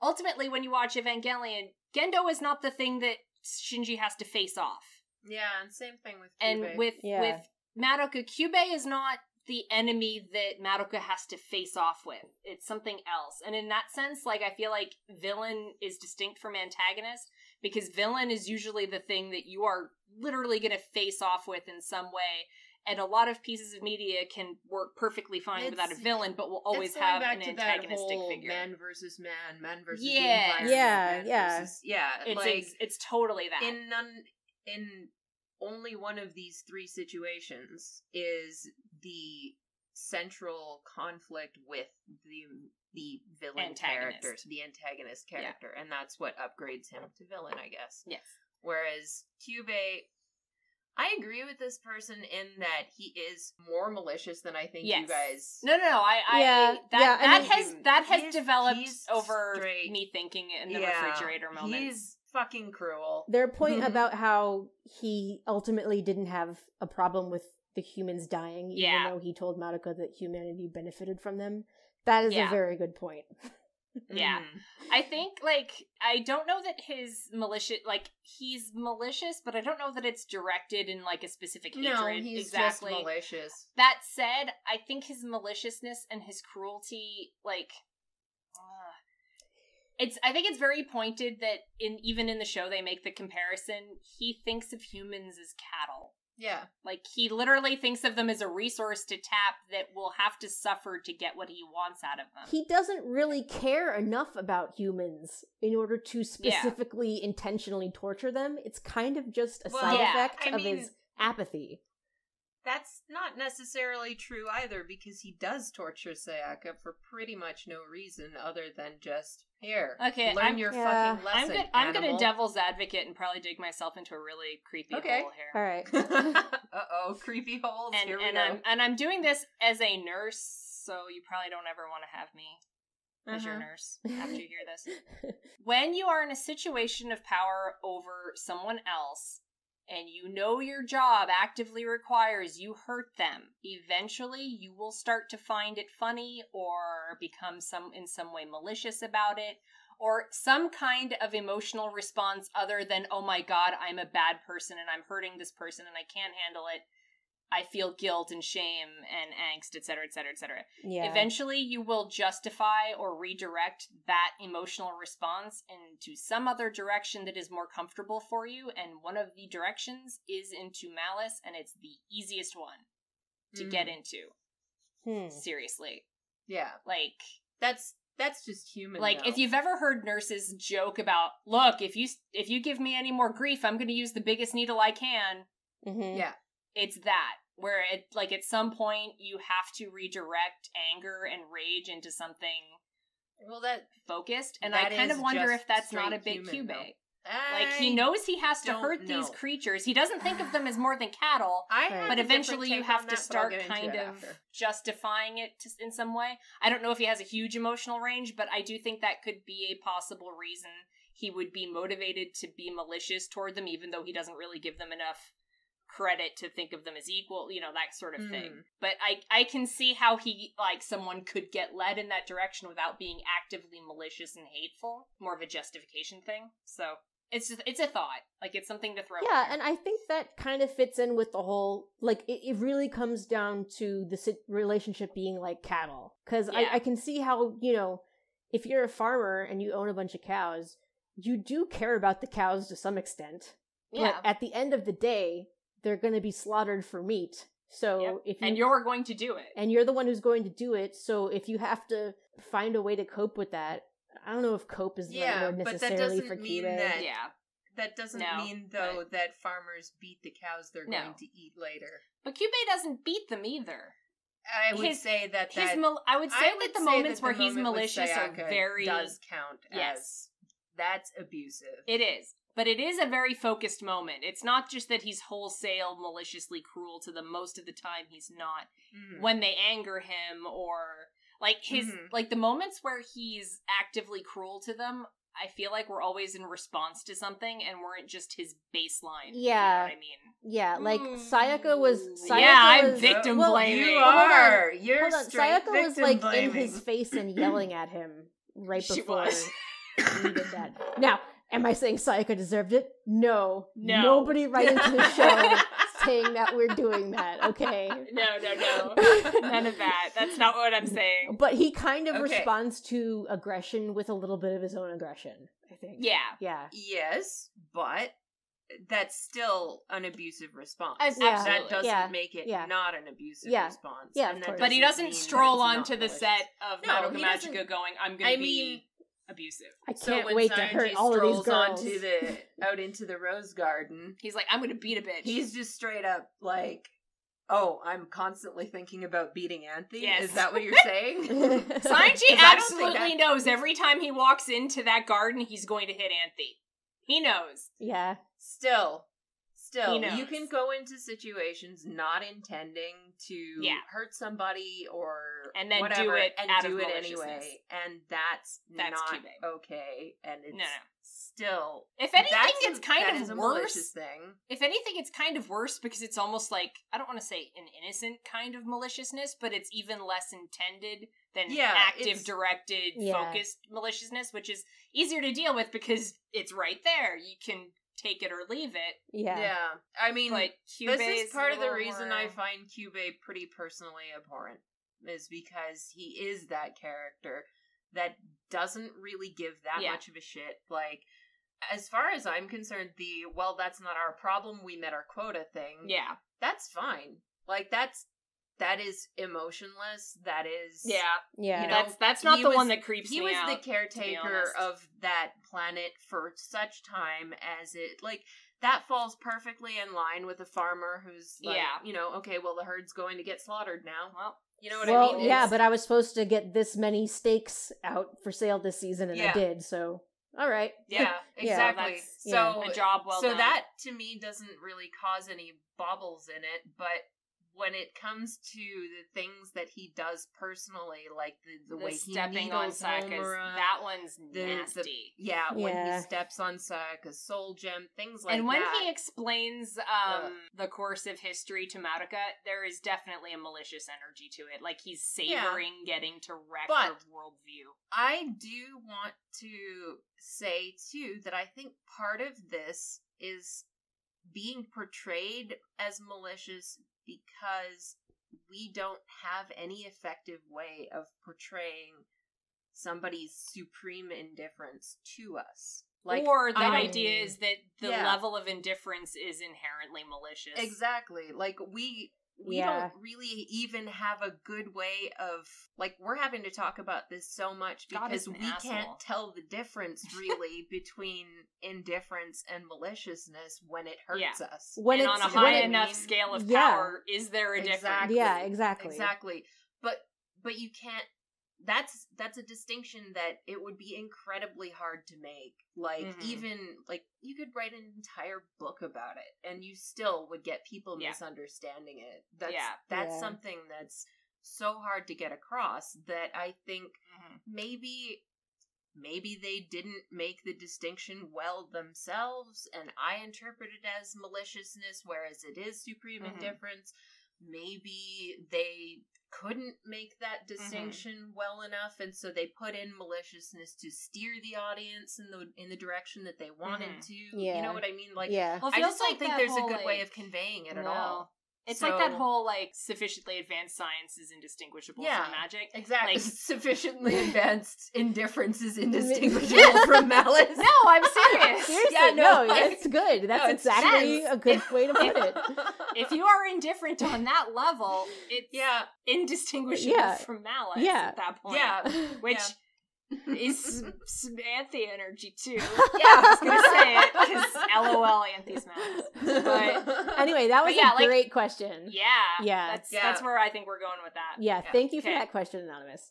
Ultimately, when you watch Evangelion, Gendo is not the thing that Shinji has to face off. Yeah, and same thing with And Kyubey. with Madoka, Kyubey is not the enemy that Madoka has to face off with. It's something else. And in that sense, like, I feel like villain is distinct from antagonist, because villain is usually the thing that you are literally going to face off with in some way. And a lot of pieces of media can work perfectly fine without a villain, but will always It's going have back an to that antagonistic whole figure. man versus man versus Yeah. the environment, Yeah, man yeah. versus, yeah, It's like, it's totally that. in only one of these three situations is the central conflict with the villain character, the antagonist character, and that's what upgrades him to villain, I guess. Yes. Whereas Kyubey, I agree with this person in that he is more malicious than I think you guys. No. That has developed over me thinking in the refrigerator moments. He's fucking cruel. Their point about how he ultimately didn't have a problem with the humans dying, even though he told Madoka that humanity benefited from them. That is a very good point. Yeah. I think, like, I don't know that his malicious, like, he's malicious, but I don't know that it's directed in, like, a specific hatred. No, he's just malicious. That said, I think his maliciousness and his cruelty, like, I think it's very pointed that even in the show they make the comparison, he thinks of humans as cattle. Yeah. Like, he literally thinks of them as a resource to tap that will have to suffer to get what he wants out of them. He doesn't really care enough about humans in order to specifically intentionally torture them. It's kind of just a side effect of his apathy. That's not necessarily true either, because he does torture Sayaka for pretty much no reason other than just, learn your fucking lesson, I'm gonna devil's advocate and probably dig myself into a really creepy hole here. All right. Uh-oh, creepy holes, here we go. I'm doing this as a nurse, so you probably don't ever want to have me as your nurse after you hear this. When you are in a situation of power over someone else, and you know your job actively requires you hurt them, eventually you will start to find it funny or become in some way malicious about it, or some kind of emotional response other than, oh my god, I'm a bad person and I'm hurting this person and I can't handle it. I feel guilt and shame and angst, etc., etc., etc. Eventually, you will justify or redirect that emotional response into some other direction that is more comfortable for you, and one of the directions is into malice, and it's the easiest one to get into. Seriously. Yeah. Like, that's just human. Like, if you've ever heard nurses joke about, look, if you give me any more grief, I'm going to use the biggest needle I can. Yeah. It's that. Where at some point you have to redirect anger and rage into something focused, and I kind of wonder if that's not a bit Kyubey. Like, he knows he has to hurt these creatures. He doesn't think of them as more than cattle, but eventually you have to start kind of justifying it in some way. I don't know if he has a huge emotional range, but I do think that could be a possible reason he would be motivated to be malicious toward them, even though he doesn't really give them enough credit to think of them as equal, that sort of thing. But I can see how someone could get led in that direction without being actively malicious and hateful. More of a justification thing. So it's a thought. Like, it's something to throw in there. And I think that kind of fits in with the whole, like, it really comes down to the relationship being like cattle. Because I can see how, if you're a farmer and you own a bunch of cows, you do care about the cows to some extent. Yeah. But at the end of the day, they're going to be slaughtered for meat. So and you're going to do it. And you're the one who's going to do it. So if you have to find a way to cope with that, I don't know if cope is the right word necessarily for Kyubey. That doesn't mean, though, that farmers beat the cows they're going to eat later. But Kyubey doesn't beat them either. I would say that I would say that the moments where he's malicious are very... does count as... That's abusive. It is. But it is a very focused moment. It's not just that he's wholesale maliciously cruel to them. Most of the time he's not. When they anger him, or like the moments where he's actively cruel to them, I feel like we're always in response to something and weren't just his baseline. Yeah. You know what I mean? Yeah, like Sayaka was I'm victim blaming. You are. Hold on. Sayaka was like in his face and yelling at him right before he did that. Now, am I saying Sayaka deserved it? No. Nobody write into the show saying that we're doing that, okay? No. None of that. That's not what I'm saying. But he kind of responds to aggression with a little bit of his own aggression, I think. Yeah. Yes, but that's still an abusive response. Absolutely. That doesn't make it not an abusive response. Yeah, of course. But he doesn't stroll onto the set of Madoka Magica going, I'm going to be abusive. I So can't when wait to hurt Sanji all of these strolls girls. out into the rose garden, He's like, I'm gonna beat a bitch. he's just straight up like, "Oh, I'm constantly thinking about beating Anthe." Yes. Is that what you're saying? Sanji 'Cause I don't think absolutely knows every time he walks into that garden, he's going to hit Anthe. He knows. Yeah. Still, He knows. you can go into situations not intending to Yeah. hurt somebody or And then whatever, do it and out do of it maliciousness. anyway, and that's not Kyubey. okay. And it's No. still, If anything, that it's kind is of a worse. malicious thing. If anything, it's kind of worse because it's almost like, I don't want to say an innocent kind of maliciousness, but it's even less intended than active, it's- directed, Yeah. focused maliciousness, which is easier to deal with because it's right there. You can take it or leave it. Yeah. I mean, But this Kyubey is part of the a little reason more... I find Kyubey pretty personally abhorrent, is because he is that character that doesn't really give that much of a shit. Like, as far as I'm concerned, that's not our problem, we met our quota thing. Yeah. That's fine. Like, that is emotionless. That is... Yeah. Yeah. You know, That's not he the was- one that creeps He me was out. the caretaker of that planet for such time as it, like, that falls perfectly in line with a farmer who's like, okay, well, the herd's going to get slaughtered now. Well, You know what Well, I mean? yeah, It's- but I was supposed to get this many steaks out for sale this season, and I Yeah. did, so all right. Yeah, exactly. That's So a job well done. that to me doesn't really cause any bobbles in it, but when it comes to the things that he does personally, like the way he stepping on needles Sokka's, Homura, that one's nasty. when Yeah. he steps on Sokka's soul gem, things like that. And when he explains the course of history to Madoka, there is definitely a malicious energy to it. Like, he's savoring getting to wreck her worldview. I do want to say, too, that I think part of this is being portrayed as malicious because we don't have any effective way of portraying somebody's supreme indifference to us. Like, or the idea is that the Yeah. level of indifference is inherently malicious. Exactly. Like, we don't really even have a good way of, like, we're having to talk about this so much because we can't tell the difference really between indifference and maliciousness when it hurts us. When and it's on a high enough scale of power, is there a difference? Yeah, exactly. Exactly. But you can't, that's a distinction that it would be incredibly hard to make. Like, even, like, you could write an entire book about it, and you still would get people misunderstanding it. That's something that's so hard to get across that I think maybe they didn't make the distinction well themselves, and I interpret it as maliciousness, whereas it is supreme indifference. Maybe they couldn't make that distinction well enough, and so they put in maliciousness to steer the audience in the direction that they wanted to. Yeah. You know what I mean? Like, yeah. Well, I just don't like think that there's whole, a good way like- of conveying it at No. all. It's So- like that whole, like, sufficiently advanced science is indistinguishable from magic. Exactly. Like, Sufficiently advanced indifference is indistinguishable from malice. no, I'm serious. Seriously, Yeah, no, no, that's good. That's it's exactly sense. a good way to put it. If you are indifferent on that level, it's indistinguishable from malice at that point. Yeah. Which is some Anthe energy, too. Yeah. I was going to say it, because LOL, Anthe's malice. But Anyway, that was a great question. Yeah. That's where I think we're going with that. Yeah, thank you for that question, Anonymous.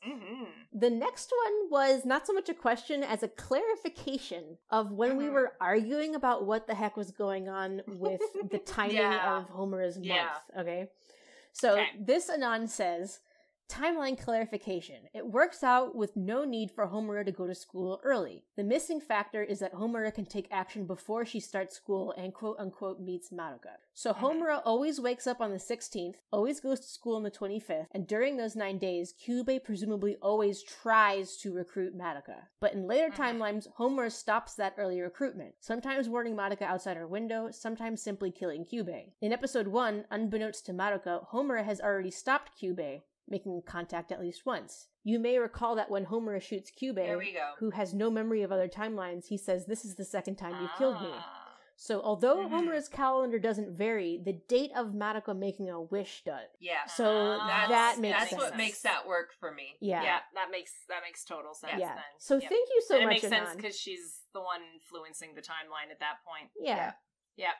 The next one was not so much a question as a clarification of when we were arguing about what the heck was going on with the timing of Homura's month. Okay? So this Anon says, timeline clarification. It works out with no need for Homura to go to school early. The missing factor is that Homura can take action before she starts school and quote-unquote meets Madoka. So Homura always wakes up on the 16th, always goes to school on the 25th, and during those 9 days, Kyubey presumably always tries to recruit Madoka. But in later timelines, Homura stops that early recruitment, sometimes warning Madoka outside her window, sometimes simply killing Kyubey. In episode 1, unbeknownst to Madoka, Homura has already stopped Kyubey, making contact at least once. You may recall that when Homura shoots Kyubey, who has no memory of other timelines, he says, "This is the second time you've killed me." So although Homura's calendar doesn't vary, the date of Madoka making a wish does. Yeah. So that makes sense. That's what makes that work for me. Yeah. Yeah, that makes total sense Yeah. then. So Yep. thank you so and much, it makes sense Anon. because she's the one influencing the timeline at that point. Yeah. Yeah,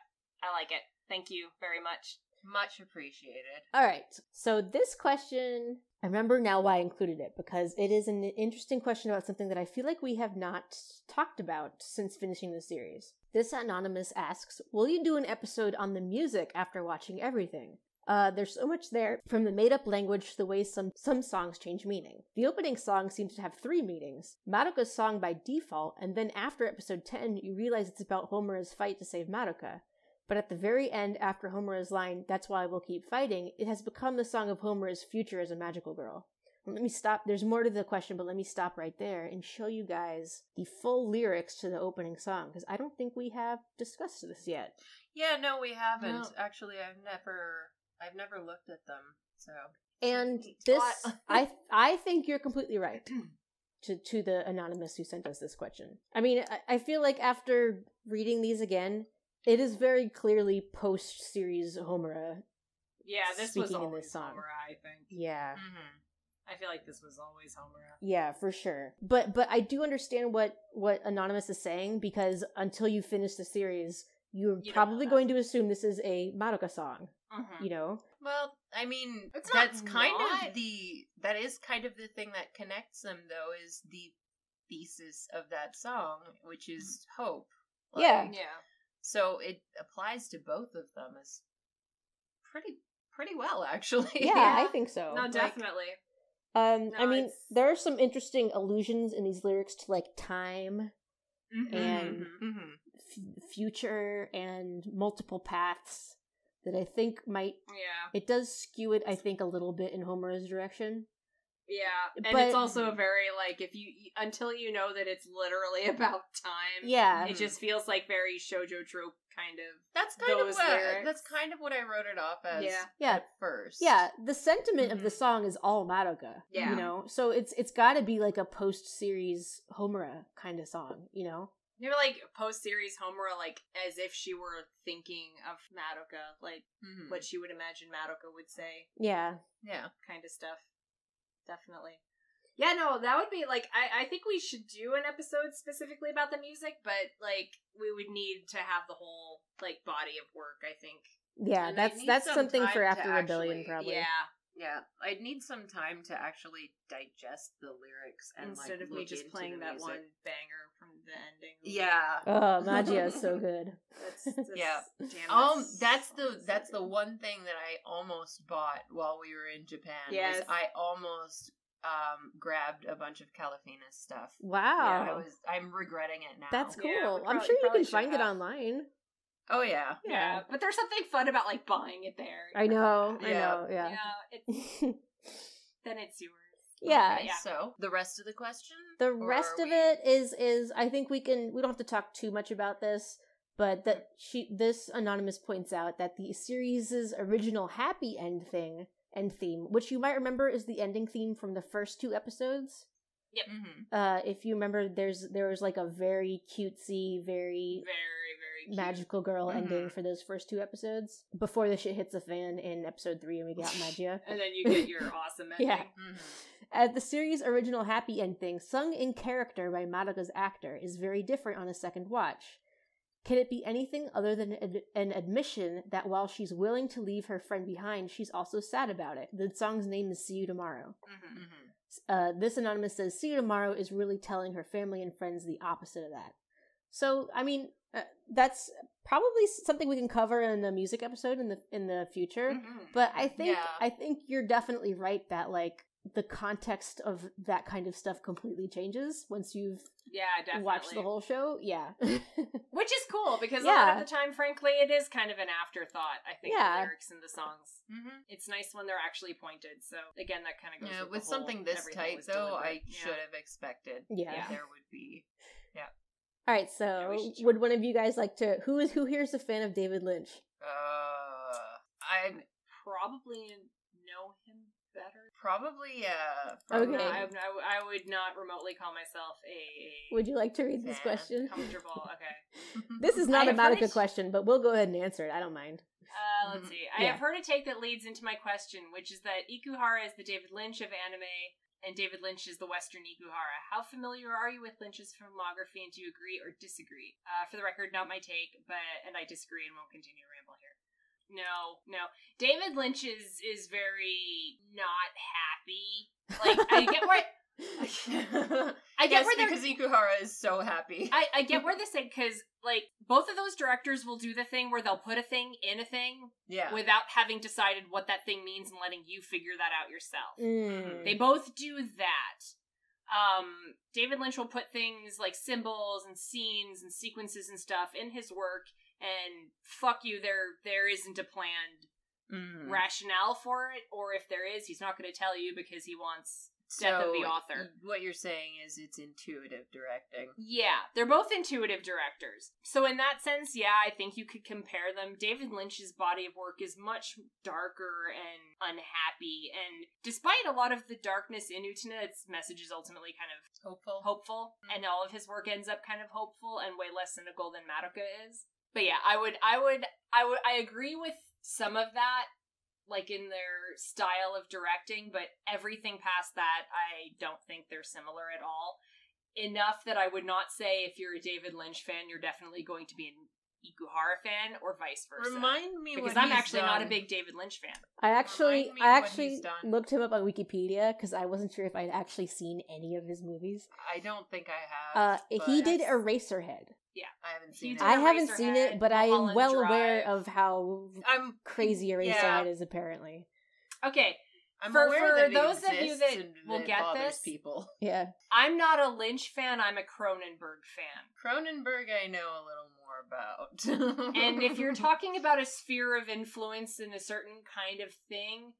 I like it. Thank you very much. Much appreciated. All right. So this question, I remember now why I included it, because it is an interesting question about something that I feel like we have not talked about since finishing the series. This anonymous asks, will you do an episode on the music after watching everything? There's so much there, from the made-up language to the way some songs change meaning. The opening song seems to have 3 meanings. Madoka's song by default, and then after episode 10, you realize it's about Homura's fight to save Madoka. But at the very end, after Homura's line, "That's why we'll keep fighting," it has become the song of Homura's future as a magical girl. Let me stop. There's more to the question, but let me stop right there and show you guys the full lyrics to the opening song, because I don't think we have discussed this yet. Yeah, no, we haven't. No. Actually, I've never looked at them. So. And this, I think you're completely right. To the anonymous who sent us this question. I mean, I feel like after reading these again, it is very clearly post-series Homura. Yeah, this was speaking in always this song. Homura, I think. Yeah. I feel like this was always Homura. Yeah, for sure. But I do understand what Anonymous is saying, because until you finish the series, you're probably going to assume this is a Madoka song. You know? Well, I mean, It's that's not kind not. of that is kind of the thing that connects them, though, is the thesis of that song, which is hope. Yeah. Yeah. So it applies to both of them as pretty well, actually. Yeah, I think so. No, definitely. I No, mean, it's- there are some interesting allusions in these lyrics to, like, time and future and multiple paths that I think might... Yeah. It does skew it, I think, a little bit in Homura's direction. Yeah, and But- it's also very, like, if you until you know that it's literally about time, Yeah. it just feels like very shoujo trope kind of. That's kind Those lyrics. that's kind of what I wrote it off as Yeah. at first. Yeah, the sentiment of the song is all Madoka. Yeah. You know? So it's gotta be like a post-series Homura kind of song, you know? You're like post-series Homura, like as if she were thinking of Madoka, like what she would imagine Madoka would say, Yeah. Yeah. kind of stuff. Definitely. Yeah, no, that would be like I think we should do an episode specifically about the music, but like we would need to have the whole like body of work, I think. Yeah, And I that's need some something time for to After Rebellion, actually- probably. Yeah. Yeah, I'd need some time to actually digest the lyrics and Instead like, of me look just into playing the that music. one banger from the ending. Yeah. Oh, Magia is so good. That's Yeah. damn, That's the one thing that I almost bought while we were in Japan. Yes. Was I almost grabbed a bunch of Calafina's stuff. Wow. I'm regretting it now. That's cool. Yeah, we I'm probably- sure you probably can should find it have. online. Oh yeah. Yeah, but there's something fun about like buying it there. I know. Yeah. Yeah. It's, then it's yours. Yeah. Okay, Yeah. So the rest of the question. The Or rest are of we- it is I think we don't have to talk too much about this, but that this anonymous points out that the series' original happy end theme, which you might remember is the ending theme from the first 2 episodes. Mhm. If you remember, there was like a very cutesy, very Very, very cute. magical girl Mhm. ending for those first 2 episodes before the shit hits the fan in episode 3 and we get Magia. And then you get your awesome ending. Yeah. Mhm. The series' original happy ending, sung in character by Madoka's actor, is very different on a second watch. Can it be anything other than an admission that while she's willing to leave her friend behind, she's also sad about it? The song's name is See You Tomorrow. Mhm. This anonymous says, See You Tomorrow is really telling her family and friends the opposite of that. So, I mean, that's probably something we can cover in the music episode in the future. But I think you're definitely right that like the context of that kind of stuff completely changes once you've Yeah, definitely. watched the whole show. Yeah. Which is cool because a Yeah. lot of the time, frankly, it is kind of an afterthought, I think, Yeah. the lyrics in the songs. Mhm. It's nice when they're actually pointed. So, again, that kind of goes Yeah, with with the whole something this everything tight was though, deliberate. I Yeah. should have expected Yeah. that there would be. All right, so we should would one of you guys like to who here is a fan of David Lynch? I Probably know him better. Probably, Okay. I would not remotely call myself a Would you like to read this fan. question? comfortable. Okay. This is not I a have heard Madoka it- question, but we'll go ahead and answer it. I don't mind. Let's see. I Yeah. have heard a take that leads into my question, which is that Ikuhara is the David Lynch of anime, and David Lynch is the Western Ikuhara. How familiar are you with Lynch's filmography, and do you agree or disagree? For the record, not my take, and I disagree and won't continue to ramble here. No. David Lynch is very not happy. Like, I get where... I get where they're... because Ikuhara is so happy. I get where this thing, because, like, both of those directors will do the thing where they'll put a thing in a thing without having decided what that thing means and letting you figure that out yourself. They both do that. David Lynch will put things like symbols and scenes and sequences and stuff in his work, and fuck you, there isn't a planned rationale for it, or if there is, he's not going to tell you because he wants death of the author. What you're saying is it's intuitive directing. Yeah, they're both intuitive directors. So in that sense, yeah, I think you could compare them. David Lynch's body of work is much darker and unhappy, and despite a lot of the darkness in Utena, its message is ultimately kind of hopeful, and all of his work ends up kind of hopeful and way less cynical than Madoka is. But yeah, I agree with some of that, like in their style of directing, but everything past that, I don't think they're similar at all. Enough that I would not say if you're a David Lynch fan, you're definitely going to be an Ikuhara fan, or vice versa. Remind me, because what I'm he's actually done. not a big David Lynch fan. I actually what he's done. looked him up on Wikipedia because I wasn't sure if I'd actually seen any of his movies. I don't think I have. He did Eraserhead. Yeah, I haven't seen it. I haven't seen it, but I am Mulholland well Drive. aware of how I'm crazy Eraserhead is, apparently. Okay, I'm for aware that it those of you exists that and will it get bothers this, people. Yeah. I'm not a Lynch fan, I'm a Cronenberg fan. Cronenberg I know a little more about. And if you're talking about a sphere of influence in a certain kind of thing,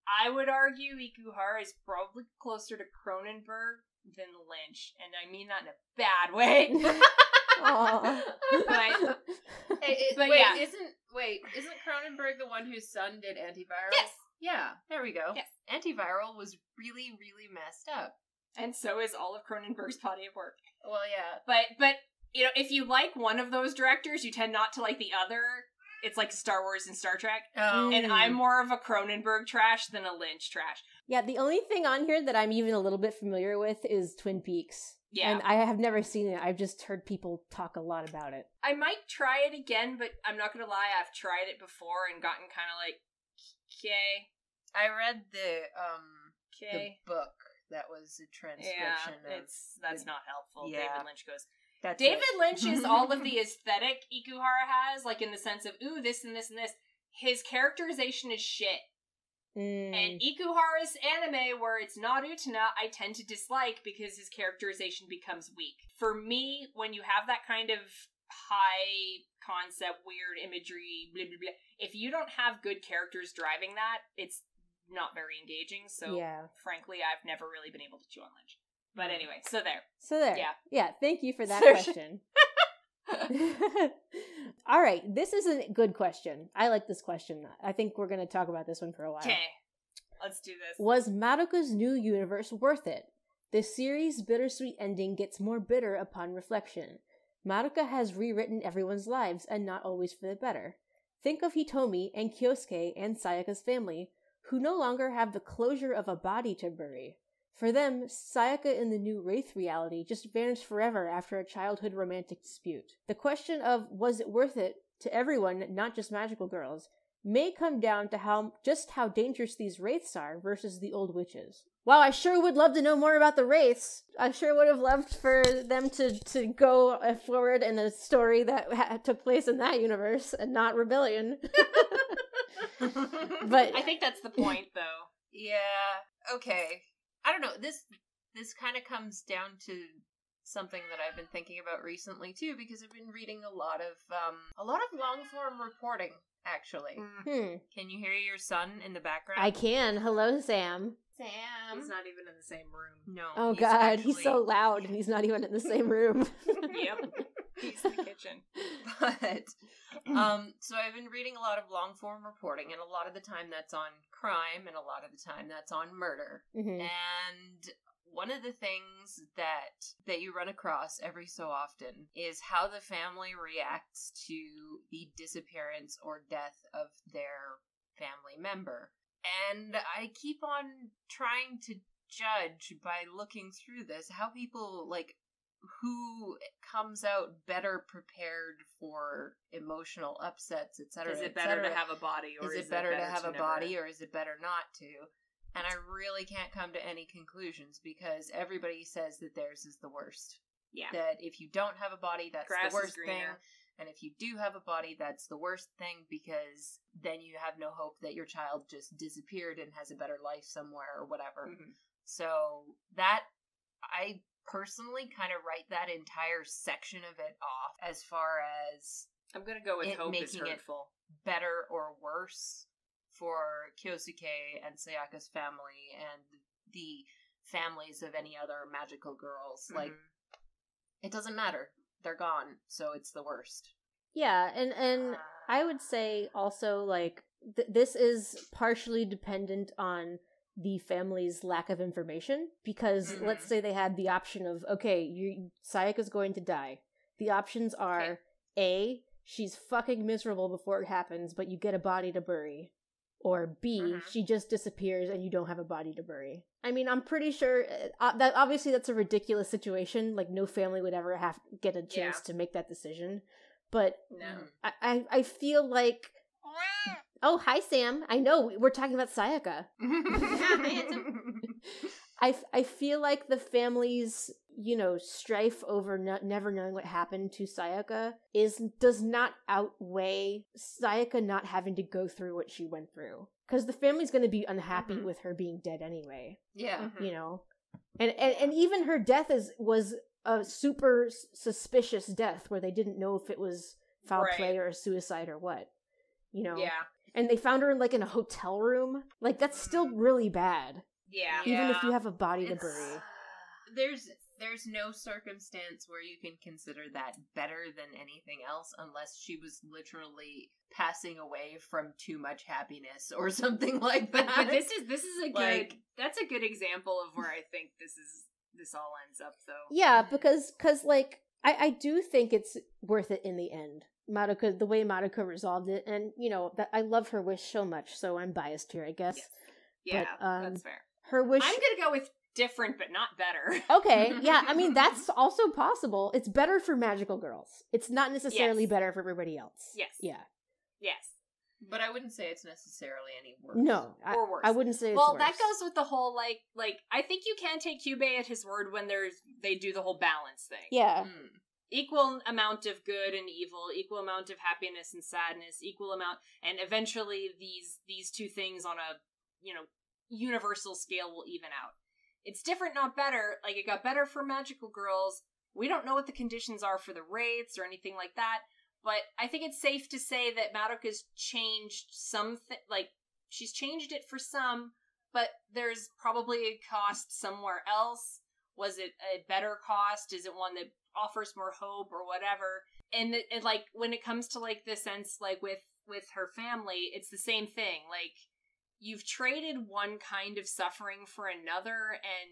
I would argue Ikuhara is probably closer to Cronenberg than Lynch, and I mean that in a bad way. But wait, yeah. isn't Cronenberg the one whose son did Antiviral? Yes. Yeah, there we go. Yes. Antiviral was really, really messed up. And so is all of Cronenberg's body of work. Well, yeah. But you know, if you like one of those directors, you tend not to like the other. It's like Star Wars and Star Trek. Oh. And I'm more of a Cronenberg trash than a Lynch trash. Yeah, the only thing on here that I'm even a little bit familiar with is Twin Peaks. Yeah. And I have never seen it. I've just heard people talk a lot about it. I might try it again, but I'm not gonna lie, I've tried it before and gotten kind of like, okay. I read the Okay. book that was a transcription of... That's not helpful. Yeah. David Lynch goes... That's David it. Lynch is all of the aesthetic Ikuhara has, like in the sense of, ooh, this and this and this. His characterization is shit. And Ikuhara's anime, where it's not Utena, I tend to dislike because his characterization becomes weak. For me, when you have that kind of high concept, weird imagery, blah, blah, blah, if you don't have good characters driving that, it's not very engaging. So, frankly, I've never really been able to chew on Lynch. But anyway, so there. Yeah, thank you for that So- question. All right, this is a good question. I like this question. I think we're going to talk about this one for a while. Okay, let's do this. Was Madoka's new universe worth it? The series' bittersweet ending gets more bitter upon reflection. Madoka has rewritten everyone's lives, and not always for the better. Think of Hitomi and Kyosuke and Sayaka's family, who no longer have the closure of a body to bury. For them, Sayaka in the new Wraith reality just vanished forever after a childhood romantic dispute. The question of was it worth it to everyone, not just magical girls, may come down to how dangerous these Wraiths are versus the old witches. Wow, I sure would love to know more about the Wraiths. I sure would have loved for them to go forward in a story that took place in that universe and not Rebellion. But I think that's the point, though. Yeah, okay. I don't know, this kind of comes down to something that I've been thinking about recently, too, because I've been reading a lot of long-form reporting, actually. Can you hear your son in the background? I can. Hello, Sam. Sam. He's not even in the same room. No. Oh, God, he's so loud, and he's not even in the same room. Yep. He's in the kitchen. But, so I've been reading a lot of long-form reporting, and a lot of the time that's on crime, and a lot of the time that's on murder. Mm-hmm. And one of the things that you run across every so often is how the family reacts to the disappearance or death of their family member. And I keep on trying to judge by looking through this how people, like, who comes out better prepared for emotional upsets, etc. Is it better to have a body, or is it better to have a body, or is it better not to? And I really can't come to any conclusions because everybody says that theirs is the worst. Yeah. That if you don't have a body, that's Grass the worst is thing. greener. And if you do have a body, that's the worst thing because then you have no hope that your child just disappeared and has a better life somewhere or whatever. Mm-hmm. So that, I personally kind of write that entire section of it off as far as I'm gonna go with it hope is making it hurtful. better or worse for CuriousCat and Sayaka's family and the families of any other magical girls. Mm-hmm. Like, it doesn't matter. They're gone, so it's the worst. Yeah, and I would say also, like, this is partially dependent on the family's lack of information, because let's say they had the option of, okay, Sayaka's going to die. The options are, A, she's fucking miserable before it happens, but you get a body to bury. Or B, she just disappears and you don't have a body to bury. I mean, I'm pretty sure that obviously that's a ridiculous situation. Like, no family would ever get a chance to make that decision. But no, I feel like, oh, hi Sam. I know we're talking about Sayaka. I feel like the family's, strife over never knowing what happened to Sayaka does not outweigh Sayaka not having to go through what she went through. Because the family's going to be unhappy with her being dead anyway. Yeah. And even her death was a super suspicious death where they didn't know if it was foul play or a suicide or what. Yeah. And they found her in a hotel room. Like, that's still really bad. Yeah. Even if you have a body to bury. There's no circumstance where you can consider that better than anything else unless she was literally passing away from too much happiness or something like that. But this is a good that's a good example of where I think this all ends up, though. Yeah, because like I do think it's worth it in the end. Madoka, the way Madoka resolved it, and that I love her wish so much, so I'm biased here, I guess. Yes. Yeah, but, that's fair. Her wish. I'm gonna go with different, but not better. Okay, yeah, I mean that's also possible. It's better for magical girls. It's not necessarily better for everybody else. Yes. Yeah. Yes. But I wouldn't say it's necessarily any worse. No, or worse. I wouldn't say it's worse. Well, that goes with the whole like I think you can take Kyubey at his word when they do the whole balance thing. Yeah. Equal amount of good and evil, equal amount of happiness and sadness, equal amount, and eventually these two things on a universal scale will even out. It's different, not better. Like, it got better for magical girls. We don't know what the conditions are for the wraiths or anything like that, but I think it's safe to say that Madoka's changed something. Like, she's changed it for some, but there's probably a cost somewhere else. Was it a better cost? Is it one that offers more hope or whatever? And like, when it comes to like the sense, like with her family, it's the same thing. Like, you've traded one kind of suffering for another, and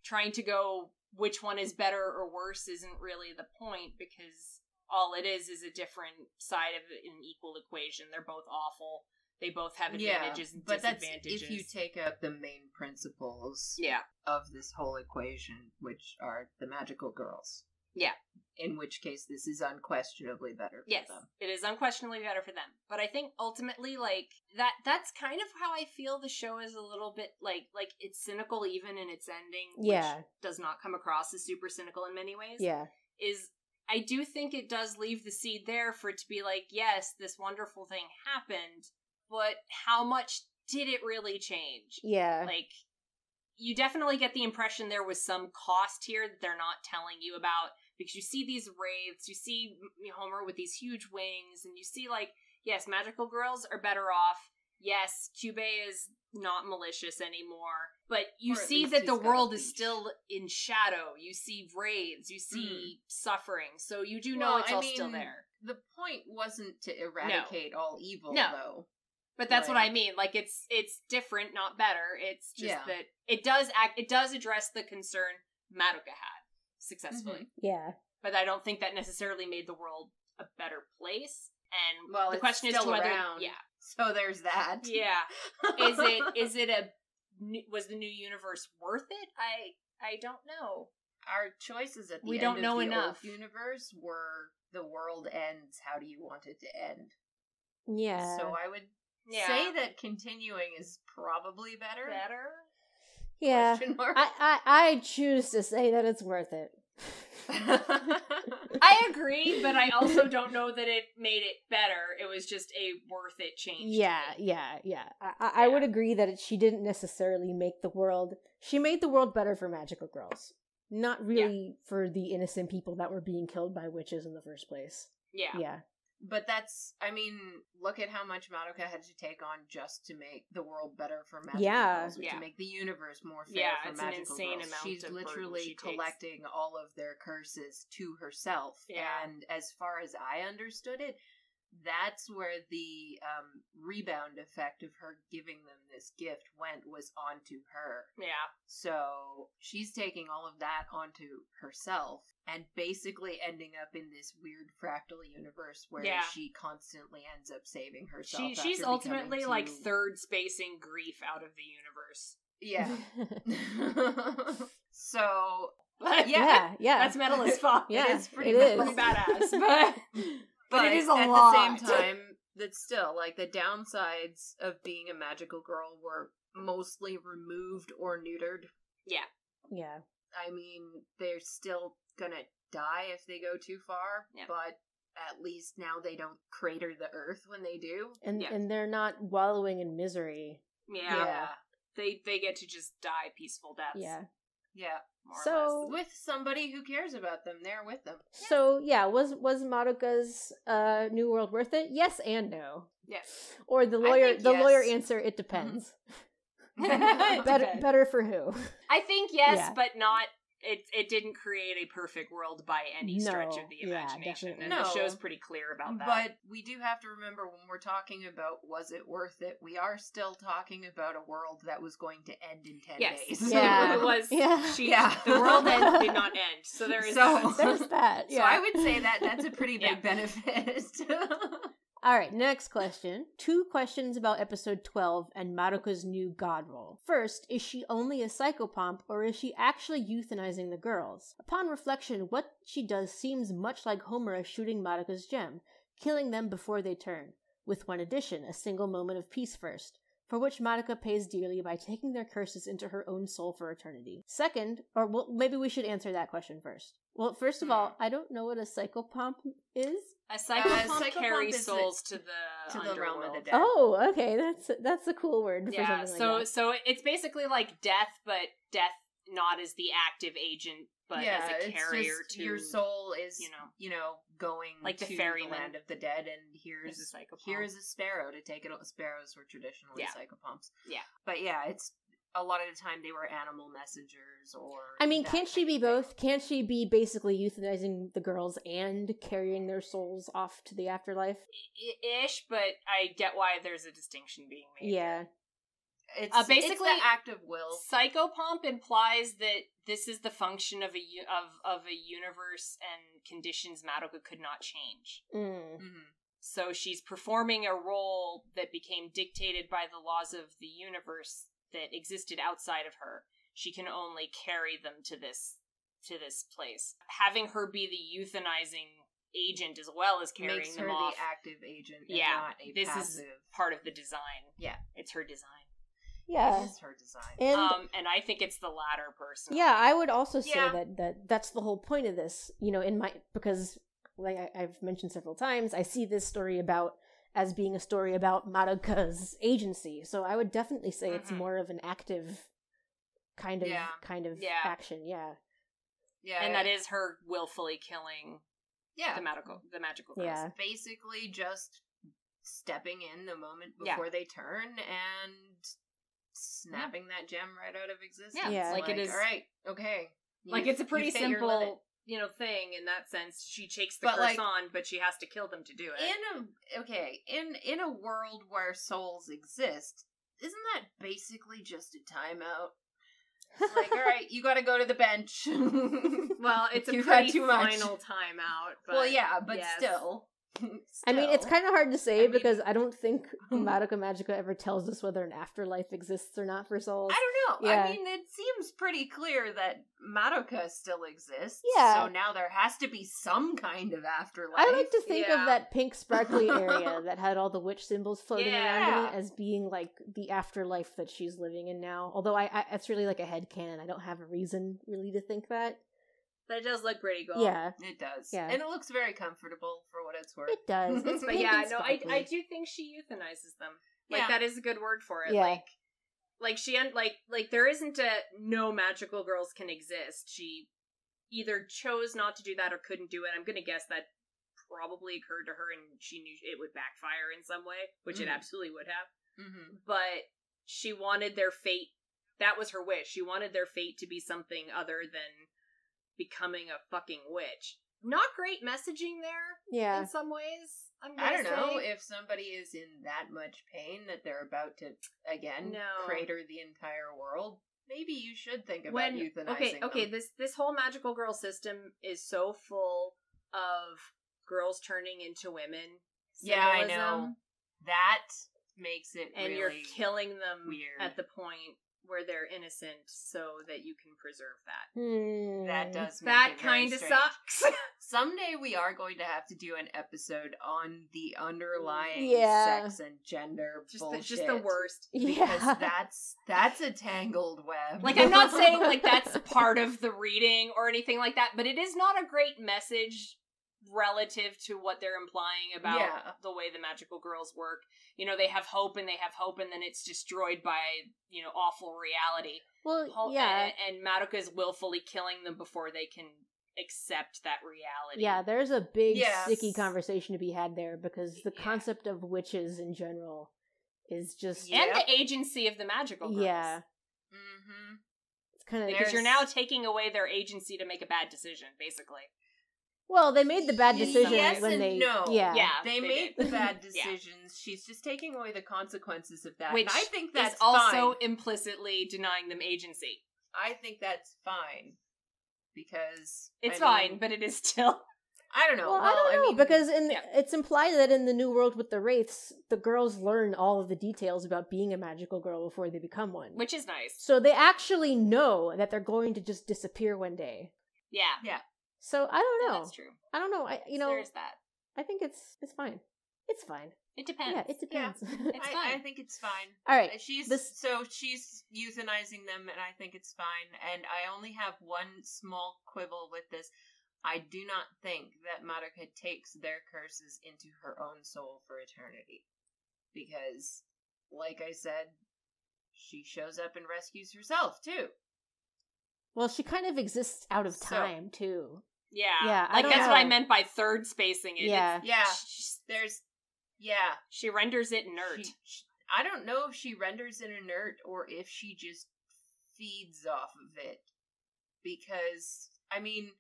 trying to go which one is better or worse isn't really the point, because all it is a different side of an equal equation. They're both awful. They both have advantages and disadvantages. That's if you take up the main principles of this whole equation, which are the magical girls. Yeah. In which case, this is unquestionably better for them. It is unquestionably better for them. But I think ultimately, like, that's kind of how I feel the show is a little bit, like it's cynical even in its ending, which does not come across as super cynical in many ways. Yeah. I do think it does leave the seed there for it to be like, yes, this wonderful thing happened, but how much did it really change? Yeah. Like, you definitely get the impression there was some cost here that they're not telling you about, because you see these wraiths, you see Homer with these huge wings, and you see, like, yes, magical girls are better off. Yes, Kyubey is not malicious anymore, but you see that the world is still in shadow. You see wraiths, you see suffering, so you do know it's all still there. The point wasn't to eradicate all evil, though. But that's what I mean. Like, it's different, not better. It's just that it does address the concern Madoka had successfully. Yeah. But I don't think that necessarily made the world a better place. And the it's question still is to whether, around. So there's that. Yeah. Was the new universe worth it? I don't know. Our choices at the We end don't of know the enough. old universe were the world ends. How do you want it to end? Yeah. So I would say that continuing is probably better. Yeah. Question mark. I choose to say that it's worth it. I agree, but I also don't know that it made it better. It was just a worth it change. Yeah. I would agree that she didn't necessarily make the world. She made the world better for magical girls, not really for the innocent people that were being killed by witches in the first place. Yeah. But look at how much Madoka had to take on just to make the world better for magical girls, to make the universe more fair for magical it's an insane girls. amount She's of literally collecting all of their curses to herself. Yeah. And as far as I understood it, that's where the rebound effect of her giving them this gift was onto her. Yeah. So she's taking all of that onto herself and basically ending up in this weird fractal universe where she constantly ends up saving herself. She's ultimately like third spacing grief out of the universe. Yeah. So yeah. That's metal as fuck. Yeah, it is pretty badass. But it is a at lot. the same time, that's still, like, the downsides of being a magical girl were mostly removed or neutered. Yeah. I mean, they're still gonna die if they go too far, but at least now they don't crater the earth when they do. And they're not wallowing in misery. Yeah. They get to just die peaceful deaths. Yeah. More or less. With somebody who cares about them, there with them. So was Madoka's New World worth it? Yes and no. Yes. Or the lawyer answer, it depends. Better for who? I think yes, but not. It didn't create a perfect world by any stretch of the imagination, and the show's pretty clear about that. But we do have to remember when we're talking about was it worth it, we are still talking about a world that was going to end in 10 days. Yeah. It was. Yeah. The world did not end, so there is there's that. Yeah. So I would say that's a pretty big benefit. All right, next question. 2 questions about episode 12 and Madoka's new god role. First, is she only a psychopomp, or is she actually euthanizing the girls? Upon reflection, what she does seems much like Homura shooting Madoka's gem, killing them before they turn, with one addition, a single moment of peace first, for which Madoka pays dearly by taking their curses into her own soul for eternity. Second, maybe we should answer that question first. Well, first of all, I don't know what a psychopomp is. A psychopomp carries souls to the realm of the dead. Oh, okay, that's a cool word for something like that. So it's basically like death, but death not as the active agent, but as a carrier to your soul is going like to the ferryman, land of the dead, and here's a sparrow to take it. Sparrows were traditionally psychopomps. Yeah, but it's a lot of the time they were animal messengers, or I mean, can't she be both? Can't she be basically euthanizing the girls and carrying their souls off to the afterlife? Ish, but I get why there's a distinction being made. Yeah. It's basically the act of will. Psychopomp implies that this is the function of a universe and conditions Madoka could not change. Mm-hmm. So she's performing a role that became dictated by the laws of the universe that existed outside of her. She can only carry them to this place. Having her be the euthanizing agent as well as carrying makes them her off. the active agent, and not a this passive. Is part of the design. Yeah, it's her design. Yeah, it is her design. And I think it's the latter personally. Yeah, I would also say that's the whole point of this. Because like I've mentioned several times, I see this story as being a story about Madoka's agency. So I would definitely say it's more of an active kind of action. Yeah. Yeah. And that is her willfully killing the magical girls. Yeah. Basically just stepping in the moment before they turn and snapping that gem right out of existence. Yeah. Like it is, all right, okay. Like it's a pretty simple thing in that sense. She takes the curse on, but she has to kill them to do it. In a world where souls exist, isn't that basically just a timeout? Like, all right, you got to go to the bench. Well, it's a pretty final timeout. But well, yeah, but still. I mean, it's kind of hard to say because I don't think Madoka Magica ever tells us whether an afterlife exists or not for souls. I don't know. Yeah. I mean, it seems pretty clear that Madoka still exists. Yeah. So now there has to be some kind of afterlife. I like to think of that pink sparkly area that had all the witch symbols floating around in it as being like the afterlife that she's living in now. Although it's really like a headcanon. I don't have a reason really to think that. That does look pretty cool. Yeah. It does. Yeah. And it looks very comfortable for what it's worth. It does. It's But pink yeah, and no, sparkly. I do think she euthanizes them. Like, that is a good word for it. Yeah. Like she, like there isn't no magical girls can exist. She either chose not to do that or couldn't do it. I'm gonna guess that probably occurred to her and she knew it would backfire in some way, which it absolutely would have. Mm-hmm. But she wanted their fate, that was her wish. She wanted their fate to be something other than becoming a fucking witch. Not great messaging there in some ways. I don't know if somebody is in that much pain that they're about to, again, crater the entire world. Maybe you should think about euthanizing them. This whole magical girl system is so full of girls turning into women. Yeah, I know. That makes it and really you're killing them weird. at the point where they're innocent so that you can preserve that. That does make that it kind of strange. sucks. Someday we are going to have to do an episode on the underlying sex and gender bullshit. Just the worst. Because that's a tangled web. Like, I'm not saying like that's part of the reading or anything like that, but it is not a great message relative to what they're implying about the way the magical girls work. They have hope and then it's destroyed by, awful reality. Well, And Madoka is willfully killing them before they can accept that reality. Yeah, there's a big sticky conversation to be had there because the concept of witches in general is just... And the agency of the magical girls. Yeah. Mm-hmm. It's kind of... Because you're now taking away their agency to make a bad decision, basically. Well, they made the bad decision when they... No. Yeah, they made the bad decisions. She's just taking away the consequences of that. Which and I think that's is also fine. implicitly denying them agency. I think that's fine. Because... It's fine, but it is still... I don't know. Well, I don't know, because it's implied that in the new world with the Wraiths, the girls learn all of the details about being a magical girl before they become one. Which is nice. So they actually know that they're going to just disappear one day. Yeah. Yeah. So I don't know. That's true. I don't know. There's that. I think it's fine. It's fine. It depends. Yeah, it depends. Yeah. It's fine. I think it's fine. All right. She's euthanizing them, and I think it's fine. And I only have one small quibble with this. I do not think that Madoka takes their curses into her own soul for eternity. Because, like I said, she shows up and rescues herself, too. Well, she kind of exists out of time, too. Yeah. Yeah, Like, that's what I meant by third spacing it. Yeah. She renders it inert. I don't know if she renders it inert or if she just feeds off of it. Because, I mean,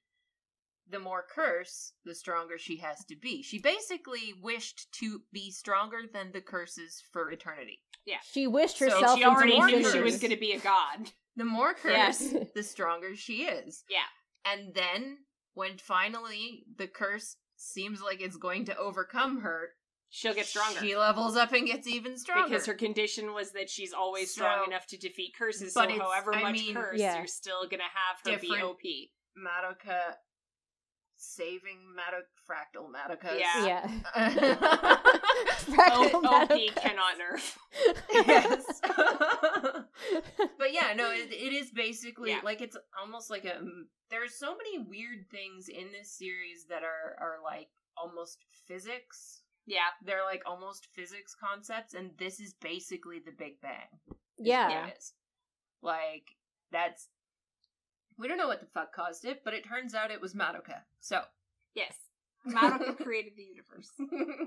the more curse, the stronger she has to be. She basically wished to be stronger than the curses for eternity. Yeah. She wished herself into she already knew curse. she was going to be a god. The more curse, the stronger she is. Yeah. And then, when finally the curse seems like it's going to overcome her, she'll get stronger. She levels up and gets even stronger. Because her condition was that she's always strong enough to defeat curses, but so however much curse, you're still going to have her be OP. Madoka saving Fractal Madoka. Yeah. OP cannot nerf. Yes. But yeah, no, it is basically, like, it's almost like there's so many weird things in this series that are like, almost physics. Yeah. They're like, almost physics concepts, and this is basically the Big Bang. Yeah. It is. Like, we don't know what the fuck caused it, but it turns out it was Madoka. So. Yes. Madoka created the universe.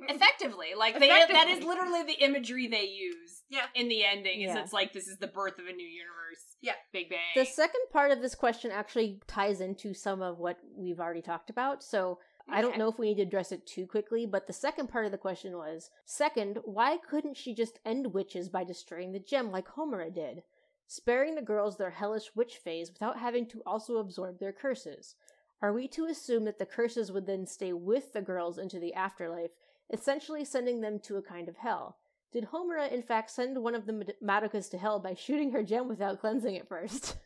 Effectively. Like, that is literally the imagery they use in the ending, is it's like, this is the birth of a new universe. Yeah. Big Bang. The second part of this question actually ties into some of what we've already talked about, so I don't know if we need to address it too quickly, but the second part of the question was, second, why couldn't she just end witches by destroying the gem like Homura did, sparing the girls their hellish witch phase without having to also absorb their curses? Are we to assume that the curses would then stay with the girls into the afterlife, essentially sending them to a kind of hell? Did Homura, in fact, send one of the Madokas to hell by shooting her gem without cleansing it first?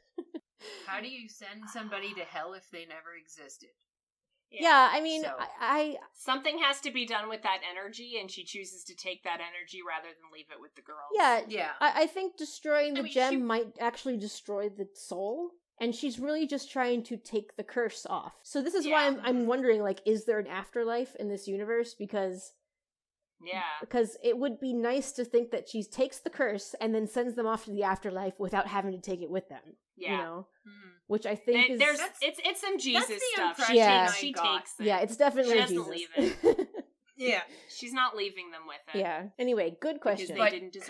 How do you send somebody to hell if they never existed? Yeah, I mean, So- I Something has to be done with that energy, and she chooses to take that energy rather than leave it with the girls. yeah, I think destroying the gem she- might actually destroy the soul, and she's really just trying to take the curse off. So this is why I'm wondering, like, is there an afterlife in this universe? Because it would be nice to think that she takes the curse and then sends them off to the afterlife without having to take it with them. Yeah. You know? Which I think is... It's some Jesus stuff. She takes it. Yeah, it's definitely She doesn't Jesus. leave it. Yeah. She's not leaving them with it. Yeah. Anyway, good question. They didn't deserve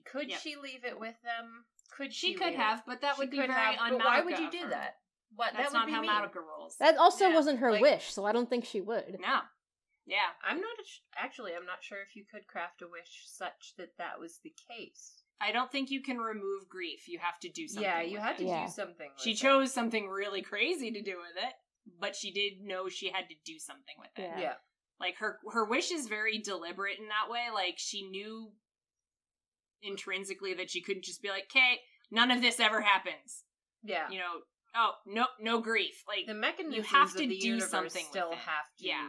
could it. she leave it with them? She could have, but that would be very un-Madoka. But why would you of do her. that? What? That's that would not be how mean. Madoka rules. That also Yeah, wasn't her like- wish, so I don't think she would. No. Yeah. I'm not I'm not sure if you could craft a wish such that was the case. I don't think you can remove grief. You have to do something. Yeah, you with have it. to Yeah. do something. With She it. chose something really crazy to do with it, but she did know she had to do something with it. Yeah. Yeah. Like her wish is very deliberate in that way. Like she knew intrinsically that she couldn't just be like, "Okay, none of this ever happens." Yeah. You know, no grief. Like The mechanisms you have of to the do universe something still with it. have to Yeah.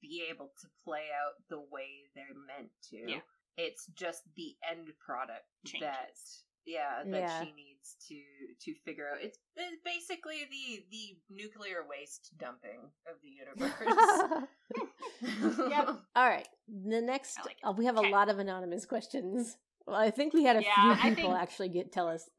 be able to play out the way they're meant to. Yeah. It's just the end product Changes. Yeah. she needs to figure out. It's basically the nuclear waste dumping of the universe. Yep. All right. The next, I like it. we have a Okay. lot of anonymous questions. Well, I think we had a Yeah, few I people think- actually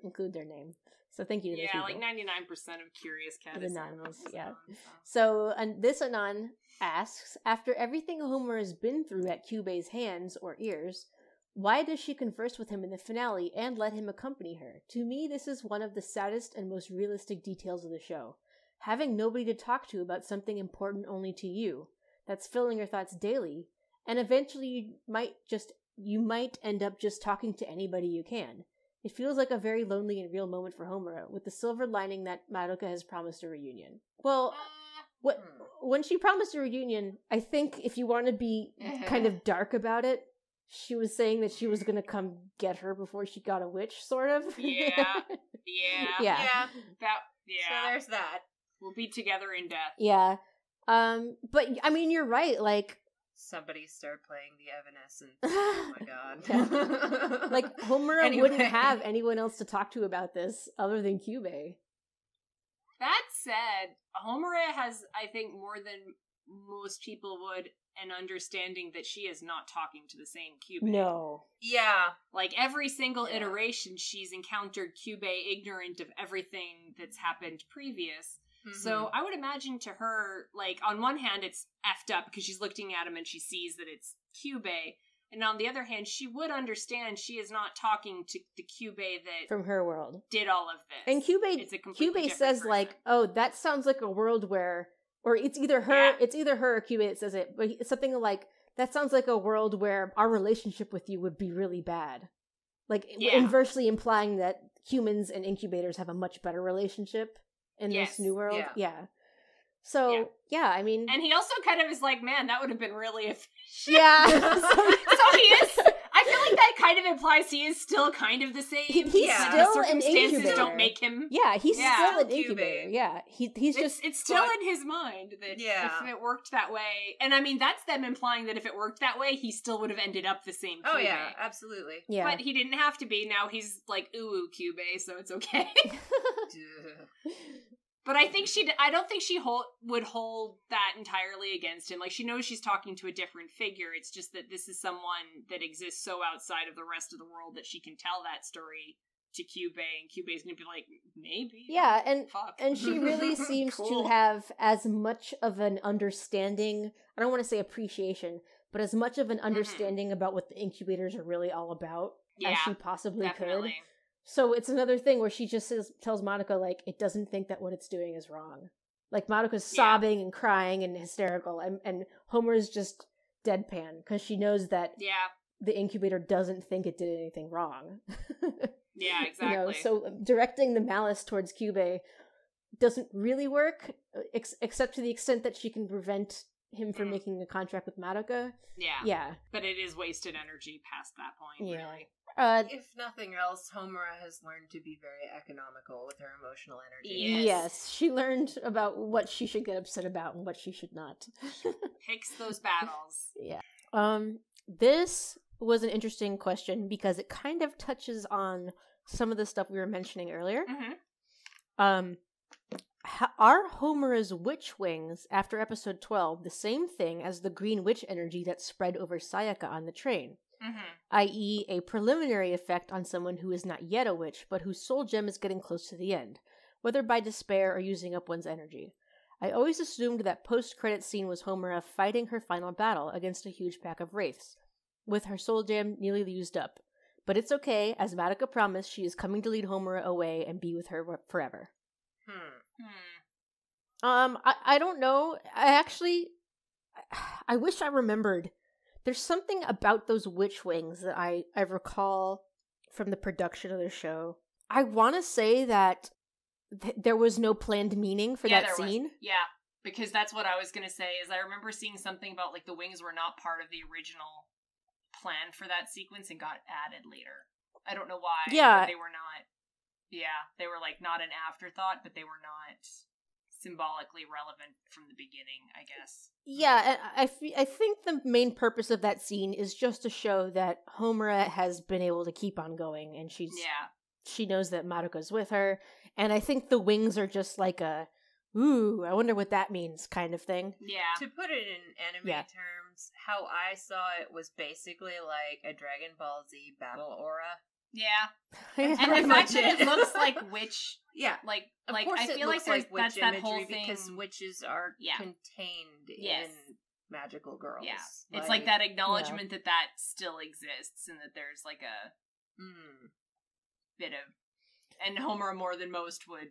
include their name. So thank you to those Yeah, people. like 99% of CuriousCat Is is anonymous, is yeah. anon, so. So, and this Anon asks, after everything Homer has been through at Kyubei's hands or ears, why does she converse with him in the finale and let him accompany her? To me, this is one of the saddest and most realistic details of the show. Having nobody to talk to about something important only to you, that's filling your thoughts daily, and eventually you might end up just talking to anybody you can. It feels like a very lonely and real moment for Homura, with the silver lining that Madoka has promised a reunion. Well, when she promised a reunion, I think if you want to be kind of dark about it, she was saying that she was going to come get her before she got a witch, sort of. Yeah. Yeah. So there's that. We'll be together in death. Yeah. But, I mean, you're right, like... Somebody start playing the Evanescence. Oh my god. Like, Homura Anyway. wouldn't have anyone else to talk to about this other than Kyubei. That said, Homura has, I think, more than most people would, an understanding that she is not talking to the same Kyubei. No. Yeah. Like, every single Yeah. iteration, she's encountered Kyubei ignorant of everything that's happened previous. Mm-hmm. So I would imagine to her, like, on one hand, it's effed up because she's looking at him and she sees that it's Kyubei. And on the other hand, she would understand she is not talking to the Kyubei that From her world. did all of this. And It's a completely Kyubei different says, person. like, oh, that sounds like a world where... Or it's either her or Kyubei that says it, but it's something like, that sounds like a world where our relationship with you would be really bad. Like, inversely implying that humans and incubators have a much better relationship in this new world. Yeah. So, I mean... And he also kind of is like, man, that would have been really efficient. Yeah. So he is... I feel like that kind of implies he is still kind of the same. He's but the still an circumstances incubator. don't make him... Yeah, he's still an Kyubei. incubator. Yeah. He's just... It's still in his mind that if it worked that way... And I mean, that's them implying that if it worked that way, he still would have ended up the same Kyubei. Oh yeah, absolutely. Yeah. But he didn't have to be. Now he's like, ooh, Kyubei, so it's okay. But I don't think she would hold that entirely against him. Like, she knows she's talking to a different figure. It's just that this is someone that exists so outside of the rest of the world that she can tell that story to Kyubei, and Kyubei's gonna be like, maybe. Yeah, Fuck. and she really seems Cool. to have as much of an understanding, I don't want to say appreciation, but as much of an understanding about what the incubators are really all about as she possibly Definitely. could. So it's another thing where she just tells Madoka, like, it doesn't think that what it's doing is wrong. Like, Madoka's sobbing and crying and hysterical, and Homer's just deadpan, because she knows that the incubator doesn't think it did anything wrong. Yeah, exactly. So directing the malice towards Kyubey doesn't really work, except to the extent that she can prevent him from making a contract with Madoka. Yeah. But it is wasted energy past that point, really. If nothing else, Homura has learned to be very economical with her emotional energy. Yes, she learned about what she should get upset about and what she should not. Picks those battles. Yeah. This was an interesting question because it kind of touches on some of the stuff we were mentioning earlier. Are Homura's witch wings after episode 12 the same thing as the green witch energy that spread over Sayaka on the train? I.e., a preliminary effect on someone who is not yet a witch, but whose soul gem is getting close to the end, whether by despair or using up one's energy. I always assumed that post-credit scene was Homura fighting her final battle against a huge pack of wraiths, with her soul gem nearly used up. But it's okay, as Madoka promised, she is coming to lead Homura away and be with her forever. I don't know. I wish I remembered. There's something about those witch wings that I recall from the production of the show. I want to say that there was no planned meaning for that scene. Yeah, because that's what I was going to say, is I remember seeing something about, like, the wings were not part of the original plan for that sequence and got added later. I don't know why. Yeah. But they were not. Yeah, they were, like, not an afterthought, but they were not symbolically relevant from the beginning, I guess. Yeah, and I think the main purpose of that scene is just to show that Homura has been able to keep on going, and she knows that Madoka's with her, and I think the wings are just like a, ooh, I wonder what that means kind of thing. Yeah. To put it in anime terms, how I saw it was basically like a Dragon Ball Z battle aura. Yeah. And the fact that it looks like witch. Yeah. Like of course I feel like there's witch that's that whole thing. Because witches are contained in magical girls. Yeah. It's like that acknowledgement that still exists and that there's like a bit of, and Homura more than most would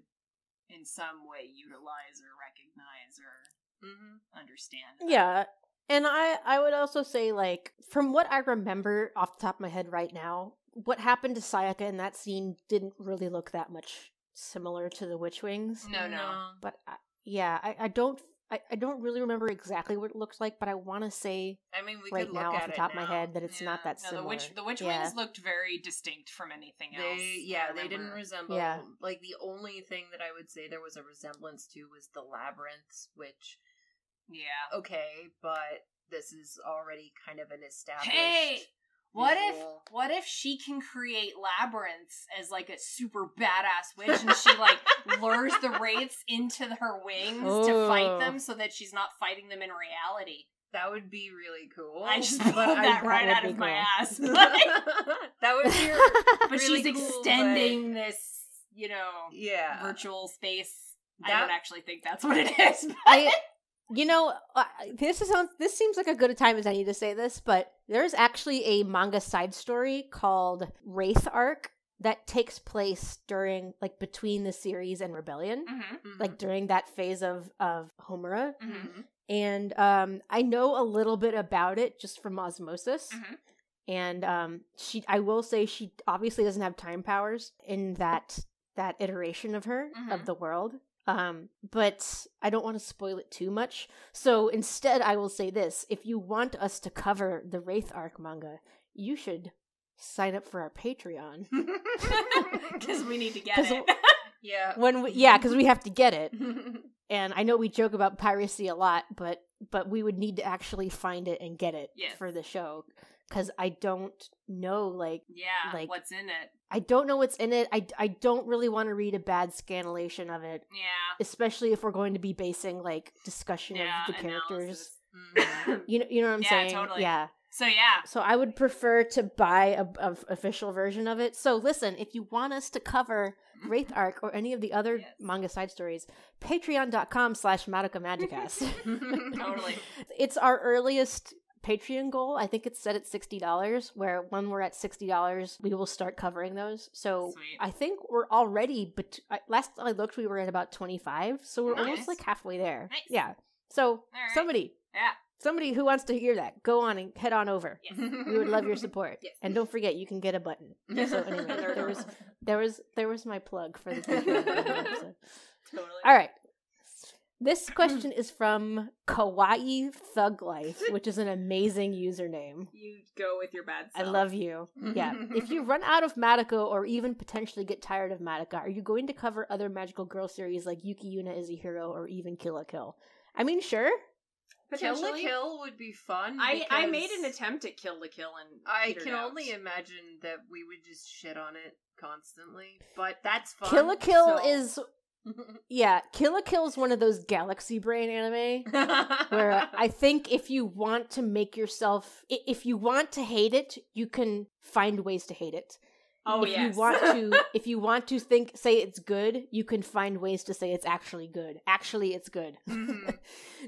in some way utilize or recognize or understand. Yeah. And I would also say, like, from what I remember off the top of my head right now, what happened to Sayaka in that scene didn't really look that much similar to the witch wings. No. But I don't really remember exactly what it looks like, but I want to say we right could now look off the top of my head that it's not that similar. The witch wings looked very distinct from anything else. They didn't resemble. Like, the only thing that I would say there was a resemblance to was the labyrinths, which okay, but this is already kind of an established. Hey, what if she can create labyrinths as like a super badass witch, and she like lures the wraiths into her wings to fight them, so that she's not fighting them in reality? That would be really cool. I just pulled that right out of my ass. That would be but really she's cool, extending this, virtual space. I don't actually think that's what it is. This seems like a good time as any to say this, but there's actually a manga side story called Wraith Arc that takes place during, like, between the series and Rebellion, like during that phase of Homura. And I know a little bit about it just from osmosis. And I will say she obviously doesn't have time powers in that iteration of her, of the world. But I don't want to spoil it too much. So instead, I will say this. If you want us to cover the Wraith Arc manga, you should sign up for our Patreon. Because we need to get it. Because we have to get it. And I know we joke about piracy a lot, but we would need to actually find it and get it for the show. Because I don't know, what's in it. I don't know what's in it. I don't really want to read a bad scanlation of it. Yeah. Especially if we're going to be basing, like, discussion of the characters. You know what I'm saying? Totally. Yeah. So I would prefer to buy a official version of it. So listen, if you want us to cover Wraith Arc or any of the other manga side stories, patreon.com/Madoka Magicast. Totally. It's our earliest Patreon goal. I think it's set at $60, where when we're at $60, we will start covering those. So Sweet. I think we're already, but last I looked, we were at about 25. So we're Nice. almost like halfway there. Nice. Yeah. So right. somebody who wants to hear that, go on and head on over. Yes. We would love your support. Yes. And don't forget, you can get a button. So anyway, there was my plug for the Patreon episode. Totally. All right. This question is from Kawaii Thug Life, which is an amazing username. You go with your bad I self. love you. Yeah. If you run out of Madoka or even potentially get tired of Madoka, are you going to cover other magical girl series like Yuki Yuna is a Hero or even Kill la Kill? I mean, sure. Kill la Kill would be fun. I made an attempt at Kill la Kill and I petered can out. only imagine that we would just shit on it constantly, but that's fun. Kill la Kill so- is... Yeah, Kill la Kill is one of those galaxy brain anime where I think if you want to make yourself... If you want to hate it, you can find ways to hate it. Oh, if you want to say it's good, you can find ways to say it's actually good. Actually, it's good. Mhm.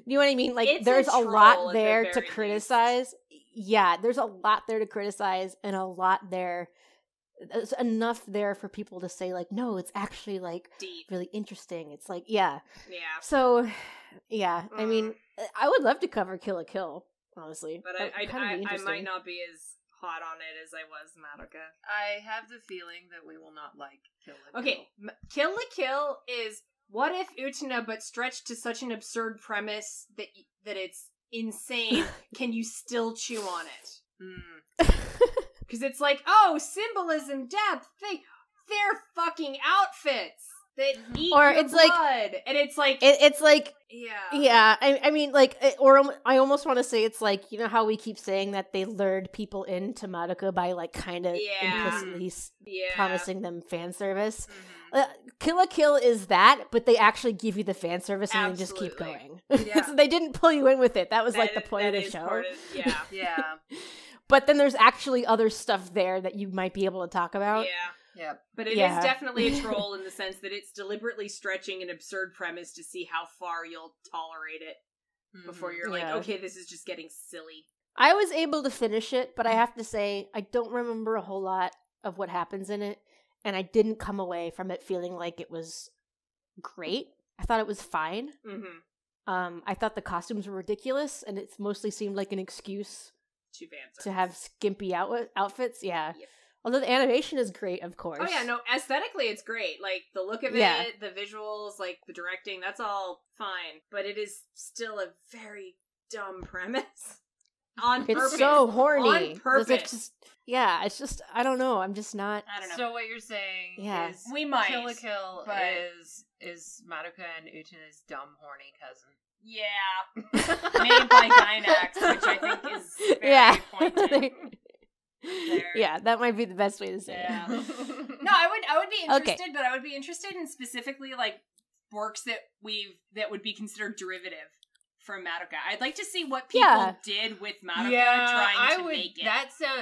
You know what I mean? Like, It's there's a a troll lot at there the to very criticize. Yeah, there's a lot there to criticize, and a lot there. There's enough there for people to say, like, no, it's actually, like, Deep. really interesting. It's like, yeah. Yeah. So, yeah. I mean, I would love to cover Kill la Kill, honestly. But That would kinda be I interesting. might not be as hot on it as I was Madoka. I have the feeling that we will not like Kill la Kill. Okay, Kill la Kill is what if Utena, but stretched to such an absurd premise that it's insane. Can you still chew on it? Because it's like, oh, symbolism, depth. They're fucking outfits that eat Or your it's like- blood, and it's like, It's like, yeah, yeah, I mean, like, I almost want to say it's like, you know how we keep saying that they lured people into Madoka by, like, kind of Yeah. implicitly yeah. promising them fan service. Mhm. Kill la Kill is that, but they actually give you the fan service and then just keep Absolutely. going. Yeah. So they didn't pull you in with it. That was, like, the That- point of that the is show. part of- yeah, Yeah. But then there's actually other stuff there that you might be able to talk about. yeah. Yep. But it is Yeah. definitely a troll in the sense that it's deliberately stretching an absurd premise to see how far you'll tolerate it before you're Yeah. like, okay, this is just getting silly. I was able to finish it, but I have to say, I don't remember a whole lot of what happens in it, and I didn't come away from it feeling like it was great. I thought it was fine. Mm-hmm. I thought the costumes were ridiculous, and it mostly seemed like an excuse Too fancy. to have skimpy outfits. Yeah. Yep. Although the animation is great, of course. Oh yeah, no, aesthetically it's great. Like, the look of Yeah. it, the visuals, like, the directing, that's all fine. But it is still a very dumb premise. On It's purpose. so horny. On purpose. It's just, yeah, it's just, I don't know. I'm just not. I don't know. So what you're saying Yeah. is We might, Kill la Kill but- is Madoka and Utena's dumb, horny cousin. Yeah. Made by Gynax, which I think is very Yeah. pointed. There. Yeah, that might be the best way to say Yeah. it. No, I would be interested, Okay. but I would be interested in specifically like works that would be considered derivative from Madoka. I'd like to see what people Yeah. did with Madoka trying to make it.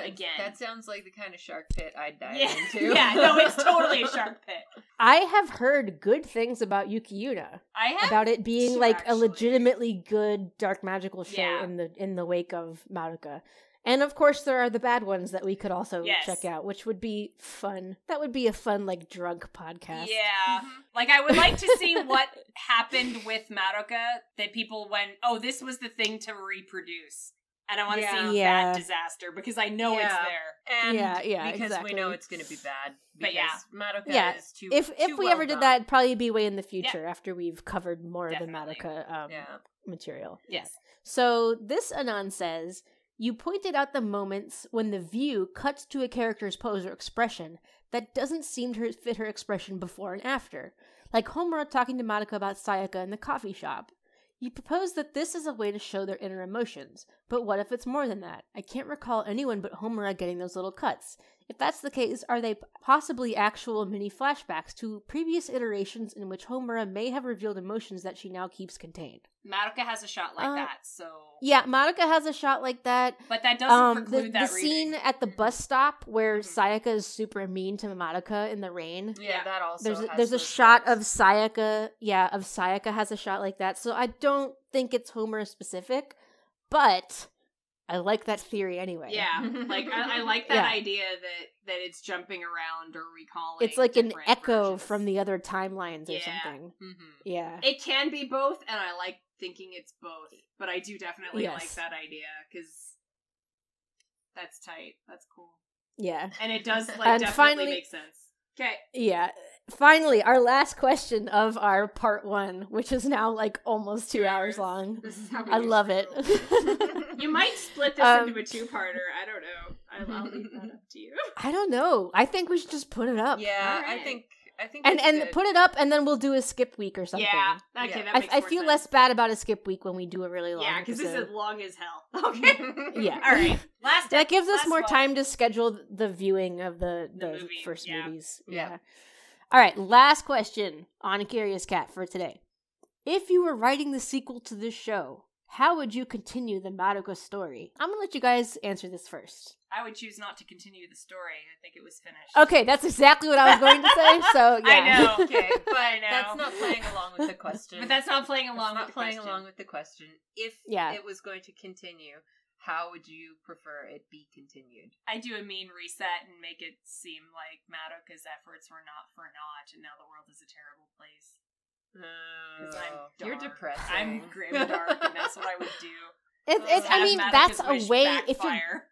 again. That sounds like the kind of shark pit I'd dive yeah, into. yeah, no, it's totally a shark pit. I have heard good things about Yuki Yuna. I have About it being too, like a actually. legitimately good dark magical show Yeah. in the wake of Madoka. And of course there are the bad ones that we could also Yes. check out, which would be fun. That would be a fun, like, drunk podcast. Yeah. Like, I would like to see what happened with Madoka that people went, oh, this was the thing to reproduce. And I want to see Yeah. that disaster because I know it's Yeah. there. And Yeah, because exactly. we know it's going to be bad. But yeah. Madoka Yeah. is too If too we well ever did done. that, it'd probably be way in the future after we've covered more Definitely. of the Madoka Yeah. material. Yes. So this Anon says, you pointed out the moments when the view cuts to a character's pose or expression that doesn't seem to fit her expression before and after, like Homura talking to Madoka about Sayaka in the coffee shop. You propose that this is a way to show their inner emotions, but what if it's more than that? I can't recall anyone but Homura getting those little cuts. If that's the case, are they possibly actual mini flashbacks to previous iterations in which Homura may have revealed emotions that she now keeps contained? Madoka has a shot like that, so... Yeah, Madoka has a shot like that. But that doesn't preclude the that scene reading. at the bus stop where Sayaka is super mean to Madoka in the rain. Yeah, that also There's has a those shot shots. of Sayaka. Yeah, of Sayaka has a shot like that. So I don't think it's Homura specific, but I like that theory anyway. Yeah, like I like that Yeah. idea that it's jumping around or recalling. It's like an different echo versions. from the other timelines or Yeah. something. Mm-hmm. Yeah. It can be both, and I like thinking it's both. But I do definitely Yes. like that idea because that's tight. That's cool, Yeah. and it does And definitely finally- make sense. Okay. Yeah. Finally, our last question of our part 1, which is now like almost 2 hours long. This is how we I do love it. You might split this into a 2-parter. I don't know. I'll leave that up to you. I don't know. I think we should just put it up. Yeah, All right. I think And it's good. put it up, and then we'll do a skip week or something. Yeah. Okay, Yeah. that makes I more feel sense. less bad about a skip week when we do a really long Yeah, because this episode. is long as hell. Okay. Yeah. All right. That gives us last more one. time to schedule the viewing of the movie, first yeah. movies. Yeah. All right, last question on Curious Cat for today. If you were writing the sequel to this show, how would you continue the Madoka story? I'm going to let you guys answer this first. I would choose not to continue the story. I think it was finished. Okay, that's exactly what I was going to say, so yeah. I know. Okay, but I know. that's not playing along with the question. But that's not playing That's along not with the playing question. along with the question. If Yeah. it was going to continue, how would you prefer it be continued? I do a mean reset and make it seem like Madoka's efforts were not for naught, and now the world is a terrible place. Because I'm dark. You're depressing. I'm grim dark, and that's what I would do. It's, I Have mean, Madoka's that's a wish way, backfire.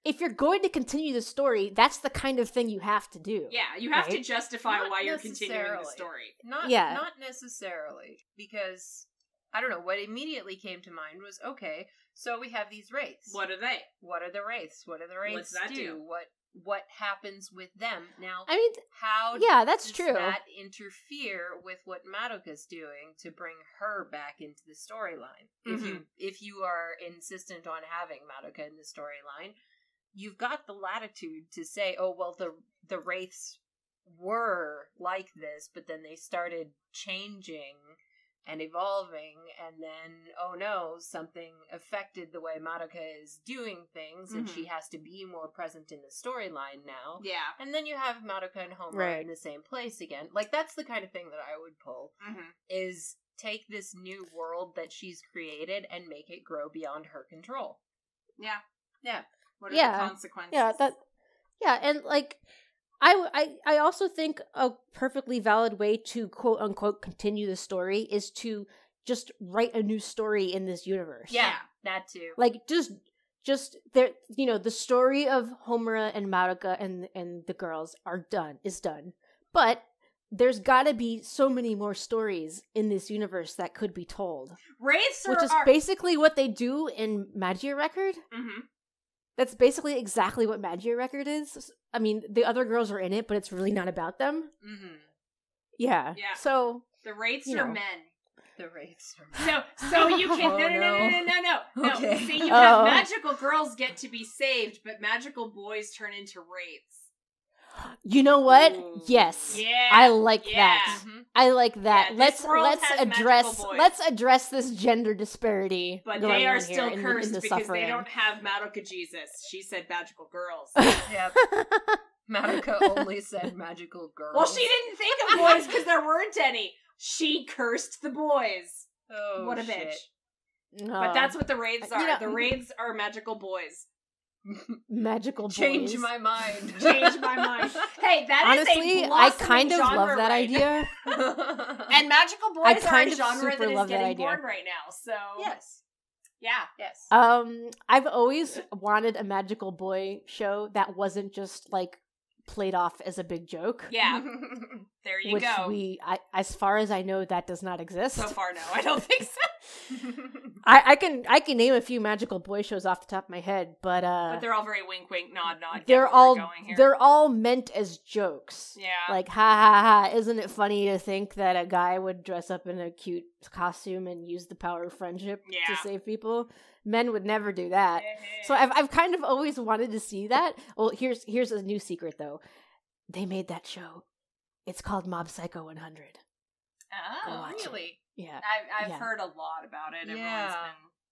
if you're going to continue the story, that's the kind of thing you have to do. Yeah, you have to Right? justify Not why you're continuing the necessarily. story. Not necessarily, because I don't know. What immediately came to mind was, okay, so we have these wraiths. What are they? What are the wraiths? What do the wraiths What's that do? What happens with them now? I mean, How yeah, that's does true. that interfere with what Madoka's doing to bring her back into the storyline? If you are insistent on having Madoka in the storyline, you've got the latitude to say, oh well, the wraiths were like this, but then they started changing and evolving, and then, oh no, something affected the way Madoka is doing things, and she has to be more present in the storyline now. Yeah. And then you have Madoka and Homer Right. in the same place again. Like, that's the kind of thing that I would pull, is take this new world that she's created and make it grow beyond her control. Yeah. Yeah. What are Yeah. the consequences? Yeah, and like, I also think a perfectly valid way to quote unquote continue the story is to just write a new story in this universe. Yeah, that too. Like just there, the story of Homura and Madoka and the girls is done. But there's got to be so many more stories in this universe that could be told. Wraiths Which is are basically what they do in Magia Record. Mhm. That's basically exactly what Magia Record is. I mean, the other girls are in it, but it's really not about them. Mm-hmm. Yeah. Yeah. So The wraiths You are know. men. The wraiths are So you can Oh, no. Okay. See, you Oh. have magical girls get to be saved, but magical boys turn into wraiths. you know what? Ooh. Yes. Yeah. I like Yeah. that. I like that. Yeah, this world has magical boys. let's address this gender disparity. But going they are on here still in cursed the because suffering. they don't have Madoka Jesus. She said magical girls. Yep. Madoka only said magical girls. Well, she didn't think of boys because there weren't any. She cursed the boys. Oh, What a shit. bitch. But that's what the wraiths You are. know- The wraiths are magical boys. magical boys. Change my mind. Change my mind. Hey, that is Honestly, a I blossoming kind of genre love that right idea. And magical I boys are kind a of genre super that is love that getting idea. born right now. So Yes. yeah. Yes. I've always wanted a magical boy show that wasn't just like played off as a big joke. Yeah. There you which go. as far as I know, that does not exist. So far, no, I don't think so. I can name a few magical boy shows off the top of my head, but they're all very wink, wink, nod, nod. they're get where all we're going here. they're all meant as jokes. Yeah. Like ha ha ha! Isn't it funny to think that a guy would dress up in a cute costume and use the power of friendship Yeah. to save people? Men would never do that. So I've kind of always wanted to see that. Well, here's a new secret though. They made that show. It's called Mob Psycho 100. Oh, watch it. really? Yeah. I've Yeah. heard a lot about it. Yeah. Everyone's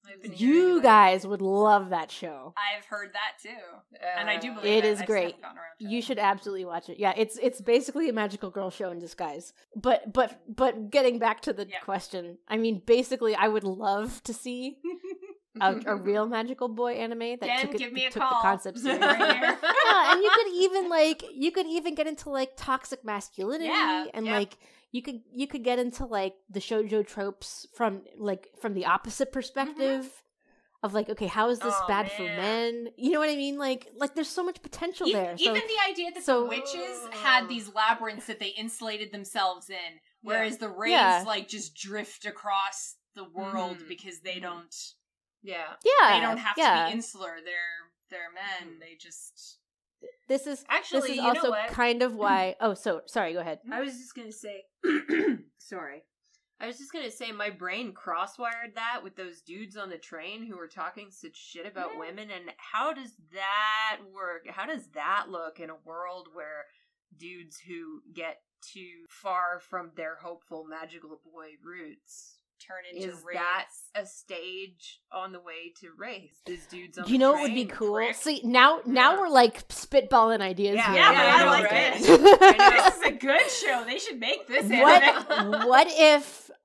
I've been hearing You about guys would love that show. I've heard that too. it. And I do believe It it. is I just great. haven't gotten around to You it. should absolutely watch it. Yeah, it's basically a magical girl show in disguise. But getting back to the Yeah. question, I mean, basically, I would love to see a real magical boy anime that Jen, took give me a took call. the concept seriously. Right here. Yeah, and you could even get into like toxic masculinity and like you could get into like the shoujo tropes from the opposite perspective of like, okay, how is this bad for men? You know what I mean? Like there's so much potential there. Even the idea that the witches had these labyrinths that they insulated themselves in, whereas the wraiths like just drift across the world because they don't. They don't have to be insular. They're men. They just. This is actually you also kind of why. Oh, so sorry. Go ahead. I was just gonna say. Sorry. I was just gonna say my brain crosswired that with those dudes on the train who were talking such shit about women, and how does that work? How does that look in a world where dudes who get too far from their hopeful magical boy roots turn into is wraiths? That a stage on the way to wraiths? These dudes on you know what would be cool? See, now we're like spitballing ideas here. Yeah, but I like right? it. This is a good show. They should make this anime.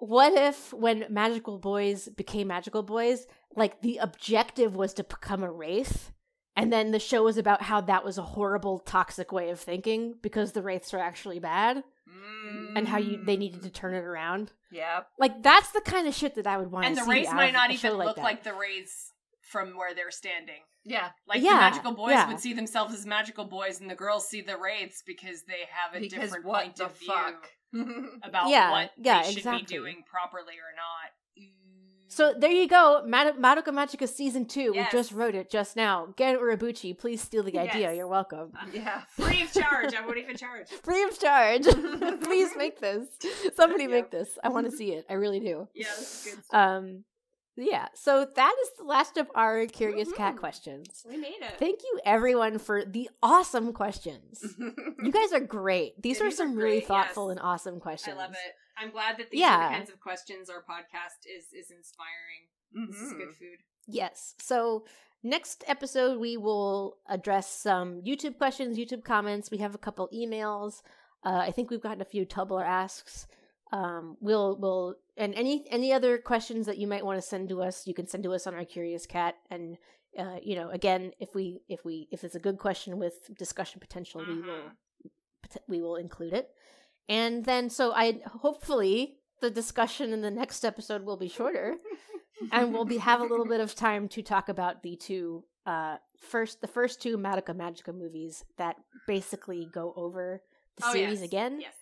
What if when magical boys became magical boys, like the objective was to become a wraith, and then the show was about how that was a horrible, toxic way of thinking because the wraiths are actually bad, and how they needed to turn it around. Yep. Like that's the kind of shit that I would want to see. And the wraiths might not even look like the wraiths from where they're standing. Yeah. Like the magical boys would see themselves as magical boys, and the girls see the wraiths because they have a different point of view about what they should be doing properly or not. So there you go, Madoka Magica Season 2. Yes. We just wrote it just now. Gen Urabuchi, please steal the idea. You're welcome. Yeah. Free of charge. I won't even charge. Free of charge. Please make this. Somebody make this. I want to see it. I really do. Yeah, this is good. Yeah, so that is the last of our Curious Cat questions. We made it. Thank you, everyone, for the awesome questions. You guys are great. These are some really thoughtful and awesome questions. I love it. I'm glad that these are the kinds of questions our podcast is inspiring. This is good food. Yes. So next episode, we will address some YouTube questions, YouTube comments. We have a couple emails. I think we've gotten a few Tumblr asks. We'll and any other questions that you might want to send to us, you can send to us on our Curious Cat. And again, if it's a good question with discussion potential, we will include it. And then hopefully the discussion in the next episode will be shorter, and we'll have a little bit of time to talk about the first two Madoka Magica movies that basically go over the series again. Yes.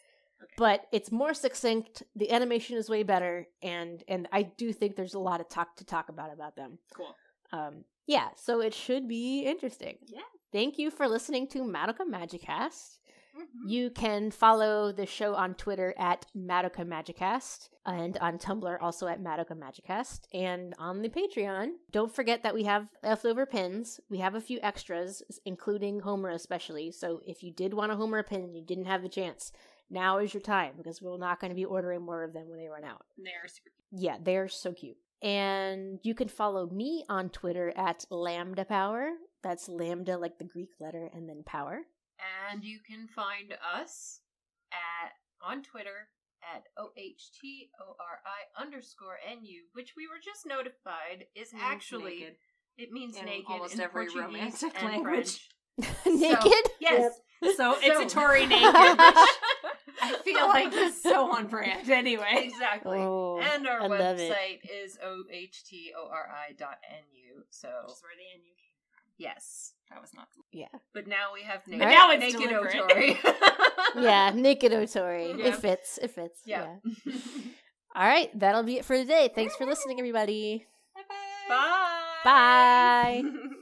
Okay. But it's more succinct. The animation is way better, and I do think there's a lot of to talk about them. Cool. Yeah, so it should be interesting. Yeah. Thank you for listening to Madoka Magicast. You can follow the show on Twitter at Madoka Magicast, and on Tumblr also at Madoka Magicast, and on the Patreon. Don't forget that we have leftover pins. We have a few extras, including Homer especially. So if you did want a Homer pin and you didn't have the chance, now is your time, because we're not going to be ordering more of them when they run out. They're super cute. Yeah, they're so cute. And you can follow me on Twitter at Lambda Power. That's Lambda like the Greek letter and then power. And you can find us on Twitter at OHTORI_NU, which we were just notified is actually naked. It means in naked almost in every Portuguese romantic and language. Naked? So, yes. Yep. So it's a Tori naked, which I feel like is so on brand anyway. Exactly. Oh, and our I love it. website is ohtori.nu. So Just where the NU came from. yes. That was not. Yeah. But now we have naked, But now it's naked deliberate. Otori. Yeah, Naked Otori. Yeah. It fits. It fits. Yeah. All right, that'll be it for today. Thanks for listening, everybody. Bye-bye. Bye. Bye.